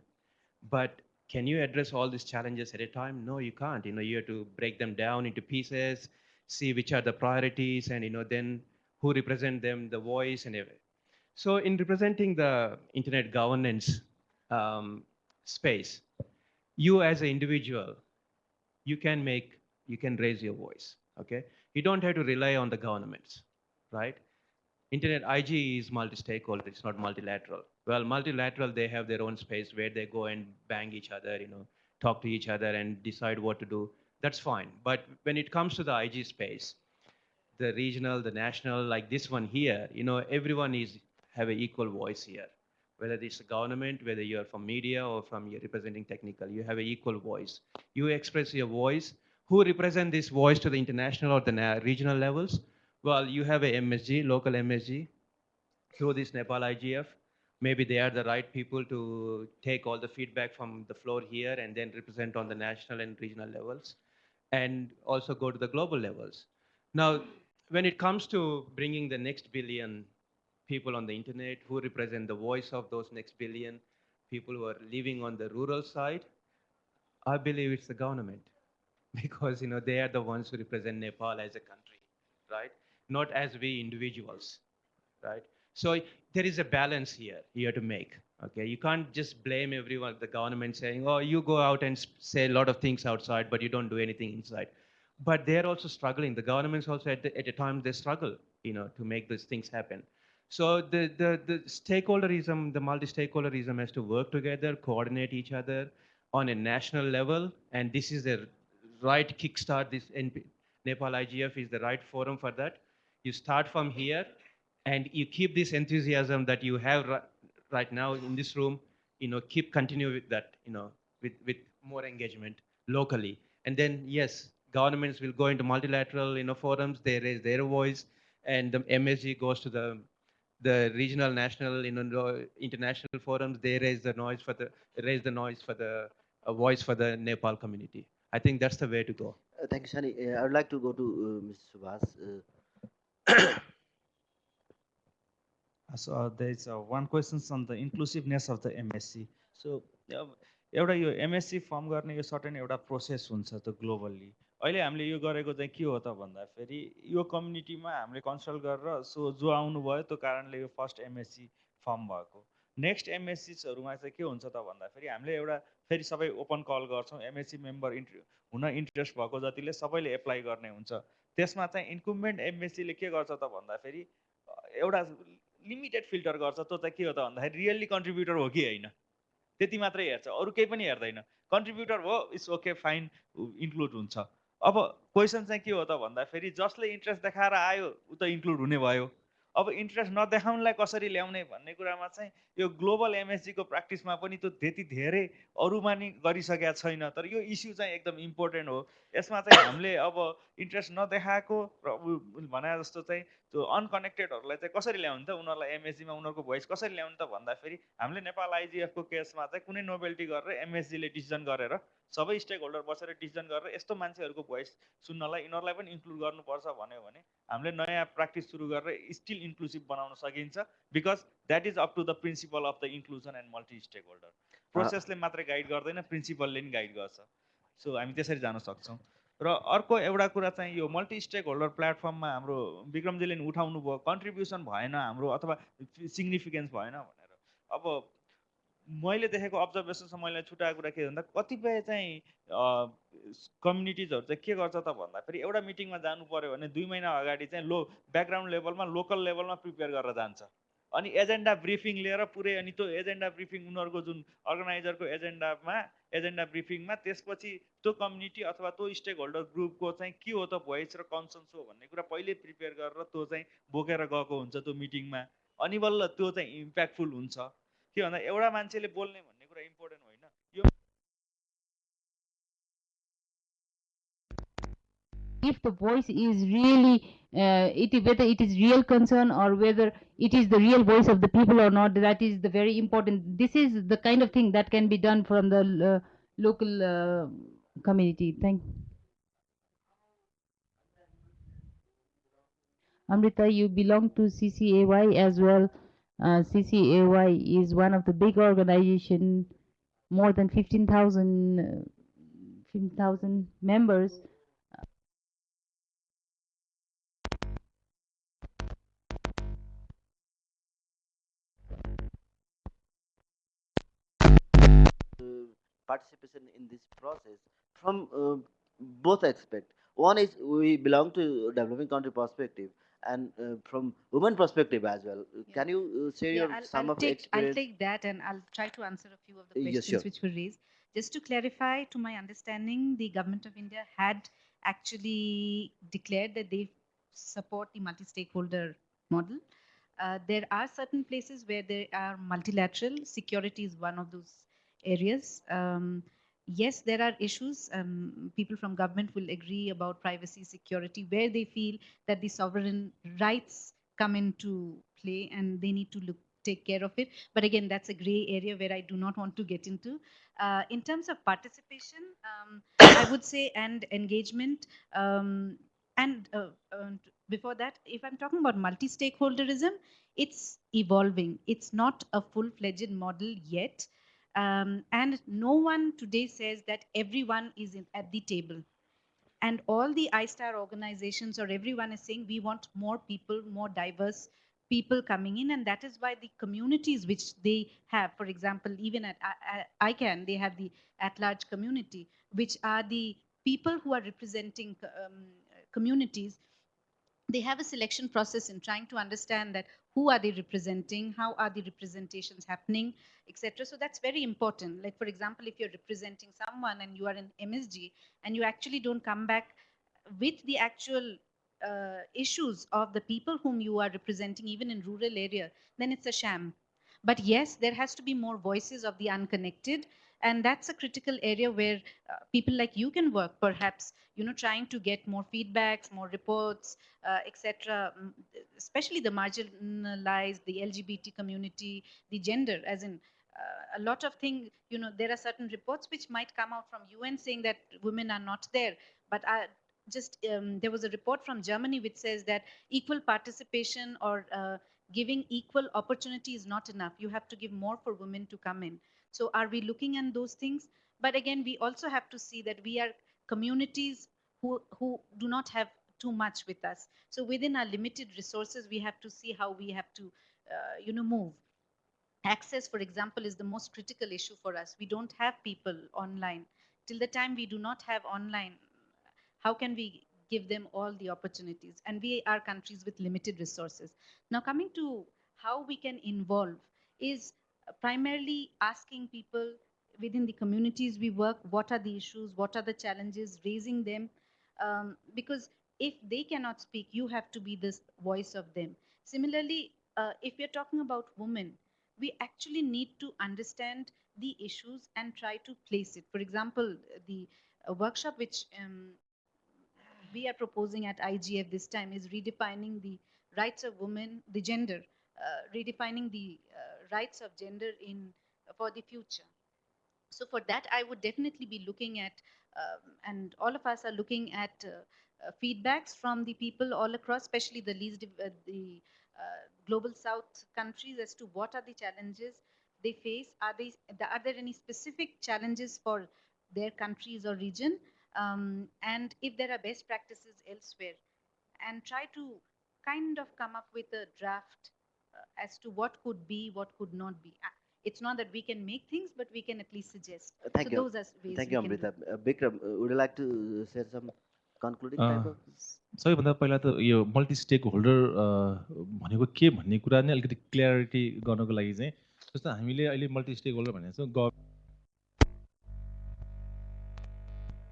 But can you address all these challenges at a time? No, you can't. You have to break them down into pieces, see which are the priorities, and then who represent them, the voice, and everything. So in representing the internet governance space, you as an individual, you can raise your voice, okay? You don't have to rely on the governments, right? Internet IG is multi-stakeholder, it's not multilateral. Well, multilateral, they have their own space where they go and bang each other, talk to each other and decide what to do. That's fine. But when it comes to the IG space, the regional, the national, like this one here, everyone have an equal voice here. Whether it's the government, whether you're from media or from you're representing technical, you have an equal voice. You express your voice. Who represent this voice to the international or the regional levels? Well, you have a MSG, local MSG, through this Nepal IGF. Maybe they are the right people to take all the feedback from the floor here and then represent on the national and regional levels, and also go to the global levels. Now, when it comes to bringing the next billion people on the internet, who represent the voice of those next billion people who are living on the rural side, I believe it's the government, because they are the ones who represent Nepal as a country, right? Not as we individuals, right? So there is a balance here to make. Okay, you can't just blame everyone, the government saying, "Oh, you go out and say a lot of things outside, but you don't do anything inside." But they're also struggling. The governments also at a time they struggle, to make these things happen. So the stakeholderism, the multi-stakeholderism has to work together, coordinate each other on a national level, and this is the right kickstart. This Nepal IGF is the right forum for that. You start from here, and you keep this enthusiasm that you have right now in this room. Keep continue with that. With more engagement locally, and then yes, governments will go into multilateral forums. They raise their voice, and the MSG goes to the regional, national, international forums. They raise the noise for the voice for the Nepal community. I think that's the way to go. Thank you, Shani. I would like to go to Mr. Subhas. So there's one question on the inclusiveness of the MSc. So एउटा यो MSc firm गर्ने यो certain एउटा process हुन्छ त globally. अहिले हामीले यो गरेको चाहिँ के हो त भन्दाखेरि यो कम्युनिटीमा हामीले कन्सल्ट गरेर सो जो आउनुभयो त्यो कारणले यो फर्स्ट MSc फर्म भएको. नेक्स्ट MSCहरूमा चाहिँ के हुन्छ त भन्दाखेरि हामीले एउटा फेरि सबै ओपन कल गर्छौँ. MSc मेम्बर हुन इन्ट्रेस्ट भएको जतिले सबैले एप्लाई गर्ने हुन्छ. त्यसमा चाहिँ इन्कुम्बेन्ट MScले के गर्छ त भन्दाखेरि एउटा लिमिटेड फिल्टर गर्छ. त्यो चाहिँ के हो त भन्दाखेरि रियल्ली कन्ट्रिब्युटर हो कि होइन त्यति मात्रै हेर्छ, अरू केही पनि हेर्दैन. कन्ट्रिब्युटर हो, इट्स ओके फाइन, इन्क्लुड हुन्छ. अब क्वेसन चाहिँ के हो त भन्दाखेरि जसले इन्ट्रेस्ट देखाएर आयो ऊ त इन्क्लुड हुने भयो. अब इन्ट्रेस्ट नदेखाउनलाई कसरी ल्याउने भन्ने कुरामा चाहिँ यो ग्लोबल MScको प्र्याक्टिसमा पनि त्यो त्यति धेरै अरूमा नि गरिसकेका छैन. तर यो इस्यु चाहिँ एकदम इम्पोर्टेन्ट हो. यसमा चाहिँ हामीले अब इन्ट्रेस्ट नदेखाएको र भने जस्तो चाहिँ त्यो अनकनेक्टेडहरूलाई चाहिँ कसरी ल्याउने त, उनीहरूलाई MScमा उनीहरूको भोइस कसरी ल्याउने त भन्दाखेरि हामीले नेपाल IGFको केसमा चाहिँ कुनै नोबेल्टी गरेर MScले डिसिजन गरेर सबै स्टेक होल्डर बसेर डिसिजन गरेर यस्तो मान्छेहरूको भोइस सुन्नलाई यिनीहरूलाई पनि इन्क्लुड गर्नुपर्छ भन्यो भने हामीले नयाँ प्र्याक्टिस सुरु गरेर स्टिल इन्क्लुसिभ बनाउन सकिन्छ. Because that is up to the principle of the inclusion and multi stakeholder. प्रोसेसले मात्रै गाइड गर्दैन, प्रिन्सिपलले नि गाइड गर्छ. सो हामी त्यसरी जान सक्छौँ. र अर्को एउटा कुरा चाहिँ यो मल्टी स्टेक होल्डर प्लेटफर्ममा हाम्रो विक्रमजीले नि उठाउनु भयो, कन्ट्रिब्युसन भएन हाम्रो अथवा सिग्निफिकेन्स भएन भनेर. अब मैले देखेको अब्जर्भेसनमा मैले छुट्याएको कुरा के भन्दा कतिपय चाहिँ कम्युनिटिजहरू चाहिँ के गर्छ त भन्दाखेरि एउटा मिटिङमा जानु पर्यो भने 2 महिना अगाडि चाहिँ ब्याकग्राउन्ड लेभलमा लोकल लेभलमा प्रिपेयर गरेर जान्छ. अनि एजेन्डा ब्रिफिङ लिएर पुरै, अनि त्यो एजेन्डा ब्रिफिङ उनीहरूको जुन अर्गनाइजरको एजेन्डा ब्रिफिङमा त्यसपछि त्यो कम्युनिटी अथवा त्यो स्टेक होल्डर ग्रुपको चाहिँ के हो त भोइस र कन्सर्न्स हो भन्ने कुरा पहिले प्रिपेयर गरेर त्यो चाहिँ बोकेर गएको हुन्छ त्यो मिटिङमा. अनि बल्ल त्यो चाहिँ इम्प्याक्टफुल हुन्छ. के भन्दा एउटा मान्छेले बोल्ने भन्ने कुरा इम्पोर्टेन्ट होइन. यो if the voice is really whether it is real concern or whether it is the real voice of the people or not, that is the very important. This is the kind of thing that can be done from the local community. Thank you. Amrita, you belong to CCAY as well. CCAY is one of the big organization, more than 15,000 members. Participation in this process from both aspects. One is we belong to developing country perspective, and from women perspective as well. Can you share your some of I'll experience? take that and I'll try to answer a few of the Yes, questions sure. which were raised. Just to clarify, to my understanding, the government of India had actually declared that they support the multi-stakeholder model. There are certain places where they are multilateral. Security is one of those areas. Yes, there are issues. People from government will agree about privacy, security, where they feel that the sovereign rights come into play and they need to take care of it. But again, that's a gray area where I do not want to get into. In terms of participation, I would say, and engagement, and before that, if I'm talking about multi-stakeholderism, it's evolving. It's not a full-fledged model yet. And no one today says that everyone is at the table. And all the I-Star organizations or everyone is saying we want more people, more diverse people coming in, and that is why the communities which they have, for example, even at ICANN, they have the at-large community, which are the people who are representing communities. They have a selection process in trying to understand that who are they representing, how are the representations happening, etc. So that's very important. Like, for example, if you're representing someone and you are in MSG and you actually don't come back with the actual issues of the people whom you are representing, even in rural area, then it's a sham. But yes, there has to be more voices of the unconnected, and that's a critical area where people like you can work, perhaps, trying to get more feedbacks, more reports, etc. Especially the marginalized, the LGBT community, the gender, as in a lot of things. There are certain reports which might come out from UN saying that women are not there, but just there was a report from Germany which says that equal participation or giving equal opportunity is not enough. You have to give more for women to come in. So are we looking at those things? But again, we also have to see that we are communities who do not have too much with us. So within our limited resources, we have to see how we have to, move. Access, for example, is the most critical issue for us. We don't have people online. Till the time we do not have online, how can we give them all the opportunities? And we are countries with limited resources. Now, coming to how we can involve is primarily asking people within the communities we work, what are the issues, what are the challenges, raising them. Because if they cannot speak, you have to be the voice of them. Similarly, if we're talking about women, we actually need to understand the issues and try to place it. For example, the workshop which we are proposing at IGF this time is redefining the rights of women, the gender, redefining the rights of gender in for the future. So for that, I would definitely be looking at, and all of us are looking at feedbacks from the people all across, especially the global South countries, as to what are the challenges they face. Are there any specific challenges for their countries or region? And if there are best practices elsewhere, and try to kind of come up with a draft as to what could be, what could not be. It's not that we can make things, but we can at least suggest. Thank So you. those are ways Thank we you, can Amrita. do. Bikram, would you like to share some concluding type of? सबैभन्दा पहिला त यो multi stake holder भनेको के भन्ने कुरा नै अलिकति clarity गर्नको लागि चाहिँ जस्तो हामीले अहिले मल्टी स्टेक होल्डर भनेको छौँ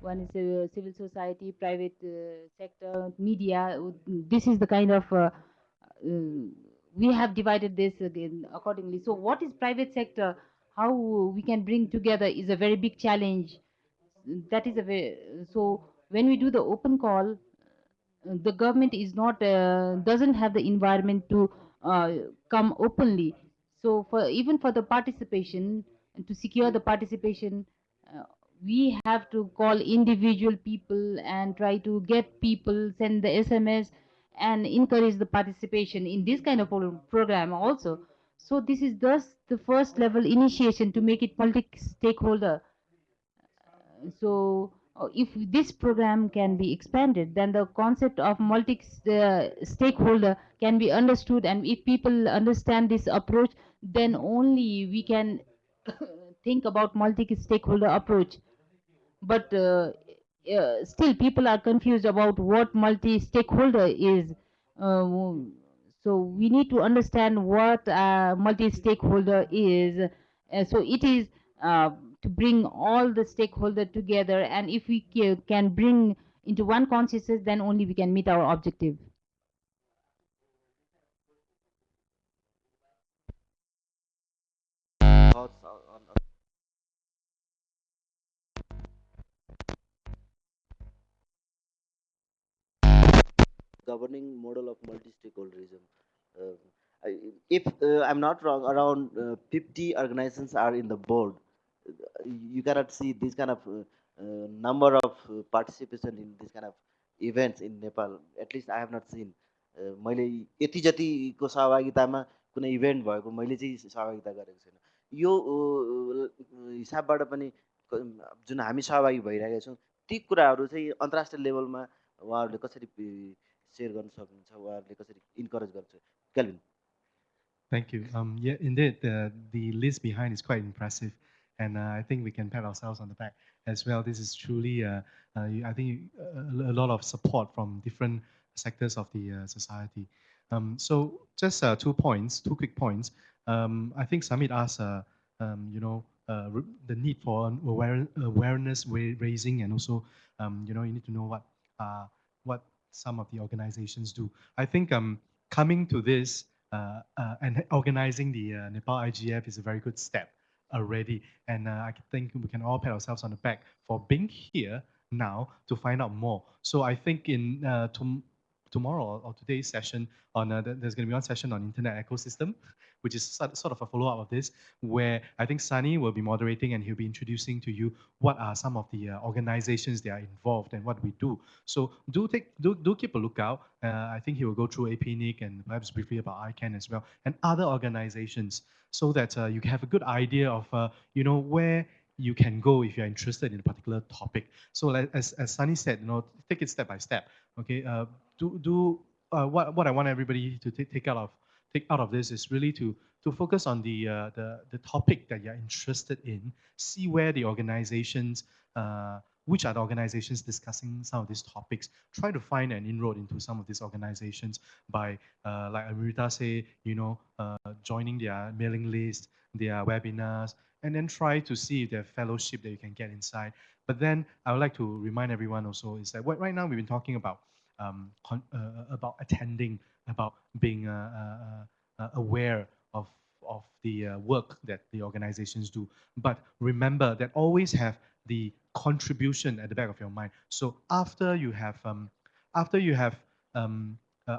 One is civil society, private sector, media. This is the kind of we have divided this again accordingly. So what is private sector? How we can bring together is a very big challenge. That is a very, so when we do the open call, the government is not doesn't have the environment to come openly. So for even for the participation and to secure the participation, uh, we have to call individual people and try to get people, send the SMS and encourage the participation in this kind of program also. So this is thus the first level initiation to make it multi-stakeholder. So if this program can be expanded, then the concept of multi-stakeholder can be understood, and if people understand this approach, then only we can think about multi-stakeholder approach. But still people are confused about what multi-stakeholder is. uh, so we need to understand what multi-stakeholder is. So it is uh, to bring all the stakeholder together, and if we can bring into one consciousness, then only we can meet our objective. Thoughts on governing model of multi-stakeholderism. Uh, if I'm not wrong, around 50 organizations are in the board. You cannot see this kind of number of participation in this kind of events in Nepal. At least I have not seen. मैले यति जतिको सहभागितामा कुनै event भएको मैले चाहिँ सहभागिता गरेको छैन। यो हिसाबबाट पनि जुन हामी सहभागी भइरहेका छौँ ती कुराहरू चाहिँ अन्तर्राष्ट्रिय लेभलमा उहाँहरूले कसरी सेयर गर्न सक्नुहुन्छ, उहाँहरूले कसरी इन्करेज गर्छ? Kelvin. Thank you. Yeah, indeed, the list behind is quite impressive, and I think we can pat ourselves on the back as well. This is truly, I think, a lot of support from different sectors of the society. So just 2 points, 2 quick points. I think Samit asked, the need for awareness raising, and also, you need to know what some of the organizations do. I think coming to this and organizing the Nepal IGF is a very good step already. And I think we can all pat ourselves on the back for being here now to find out more. So I think in tomorrow or today's session on there's going to be one session on internet ecosystem, which is sort of a follow-up of this, where I think Sunny will be moderating and he'll be introducing to you what are some of the organizations that are involved and what we do. So do keep a lookout. I think he will go through APNIC and perhaps briefly about ICANN as well and other organizations, so that you can have a good idea of where you can go if you're interested in a particular topic. So as Sunny said, take it step by step. Okay, what I want everybody to take out of this is really to focus on the topic that you're interested in. See where the organizations, which are the organizations discussing some of these topics. Try to find an inroad into some of these organizations by, like Amrita say, joining their mailing list, their webinars, and then try to see if there's fellowship that you can get inside. But then I would like to remind everyone also is that right now we've been talking about attending, about being aware of the work that the organizations do. But remember that always have the contribution at the back of your mind. So after you have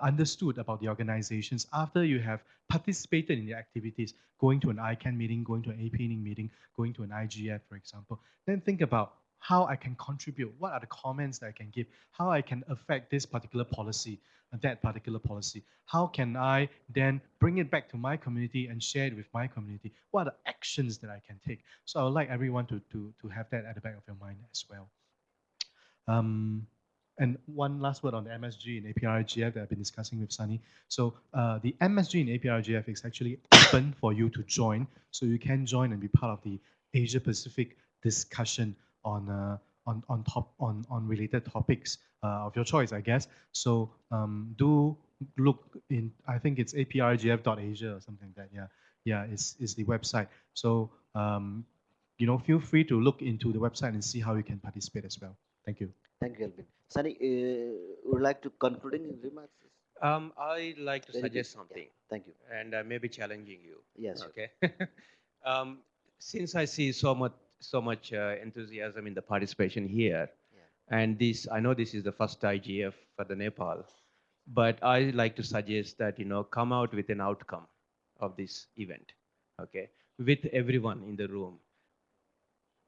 understood about the organizations, after you have participated in the activities, going to an ICANN meeting, going to an APNIC meeting, going to an IGF, for example, then think about how I can contribute, what are the comments that I can give, how I can affect this particular policy, that particular policy. How can I then bring it back to my community and share it with my community? What are the actions that I can take? So I would like everyone to have that at the back of your mind as well. And one last word on the MSG and APRGF that I've been discussing with Sunny. So the MSG and APRGF is actually open for you to join. So you can join and be part of the Asia Pacific discussion on related topics of your choice, I guess. So do look in. I think it's aprgf.asia or something like that. Yeah, is the website. So feel free to look into the website and see how you can participate as well. Thank you. Thank you, Elvin. Sunny, would like to concluding remarks? I like to Very suggest quick. something. Yeah, thank you. And maybe challenging you. Yes. Okay. Since I see so much enthusiasm in the participation here, and I know this is the first IGF for the Nepal, but I like to suggest that come out with an outcome of this event, okay, with everyone in the room.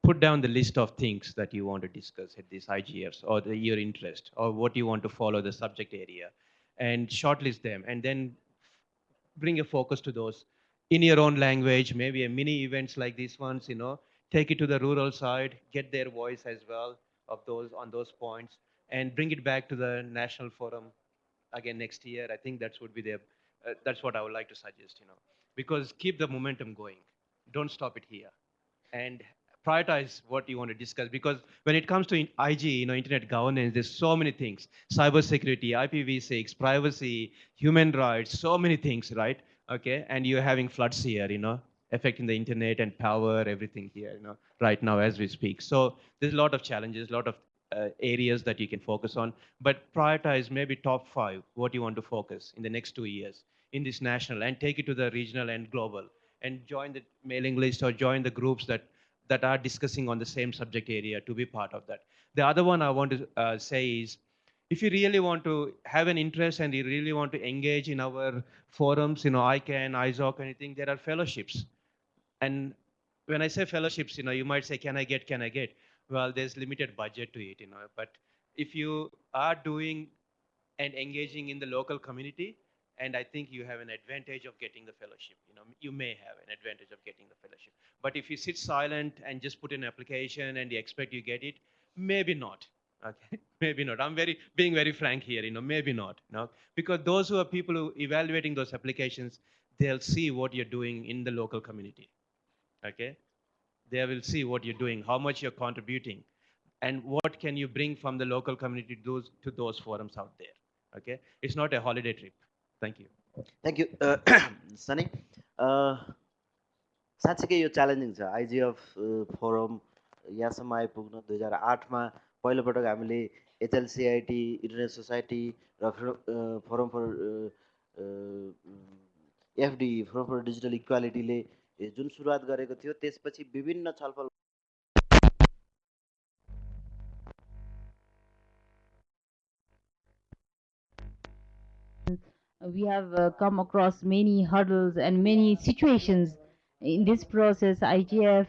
Put down the list of things that you want to discuss at these IGFs, or your interest, or what you want to follow the subject area, and shortlist them, and then bring a focus to those in your own language, maybe a mini events like these ones, take it to the rural side, get their voice as well on those points, and bring it back to the national forum again next year. I think that's what I would like to suggest, because keep the momentum going. Don't stop it here. And prioritize what you want to discuss, because when it comes to IG, internet governance, there's so many things: cybersecurity, IPv6, privacy, human rights, so many things, right? Okay, and you're having floods here, affecting the internet and power, everything here, right now as we speak. So there's a lot of challenges, a lot of areas that you can focus on, but prioritize maybe top 5 what you want to focus in the next 2 years in this national, and take it to the regional and global, and join the mailing list or join the groups that are discussing on the same subject area to be part of that. The other one I want to say is, if you really want to have an interest and you really want to engage in our forums, ICANN, ISOC, anything, there are fellowships. And when I say fellowships, you might say, can I get? Well, there's limited budget to it, but if you are doing and engaging in the local community, and I think you have an advantage of getting the fellowship. You may have an advantage of getting the fellowship. But if you sit silent and just put in an application and you expect you get it, maybe not. Okay, maybe not. I'm being very frank here. Maybe not. Because those who are people who evaluating those applications, they'll see what you're doing in the local community. Okay, they will see what you're doing, how much you're contributing, and what can you bring from the local community to those forums out there. Okay, it's not a holiday trip. Thank you. Thank you, Sunny. साँच्चीकै यो challenging छ IGF forum यहाँसम्म आइपुग्न 2008मा पहिलोपटक हामीले HLCIT internet society र forum for FD forum for digital इक्वालिटीले जुन सुरुवात गरेको थियो त्यसपछि विभिन्न छलफल we have come across many hurdles and many situations. In this process, IGF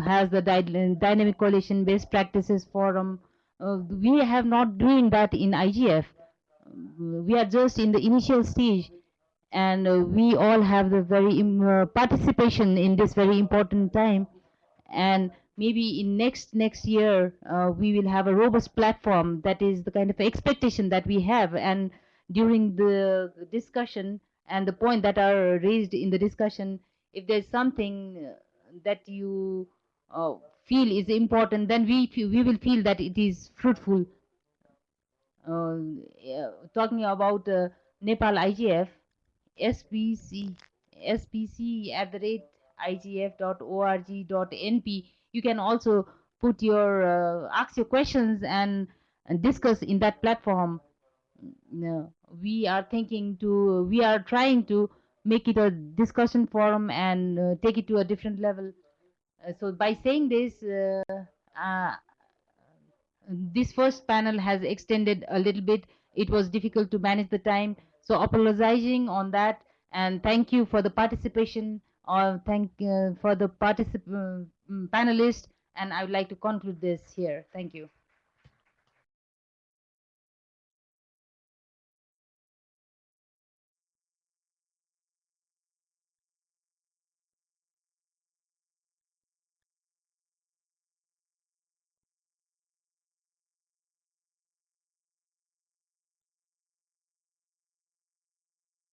has the Dynamic Coalition Best Practices Forum. We have not doing that in IGF. We are just in the initial stage, and we all have the very participation in this very important time. And maybe in next year we will have a robust platform. That is the kind of expectation that we have. And during the discussion and the point that are raised in the discussion, if there's something that you feel is important, then we will feel that it is fruitful. Talking about Nepal IGF, SPC, spc@igf.org.np. You can also put your ask your questions and discuss in that platform. We are trying to make it a discussion forum and take it to a different level. So by saying this, this first panel has extended a little bit. It was difficult to manage the time, so apologizing on that. And thank you for the participation, or thank for the panelists. And I would like to conclude this here. Thank you.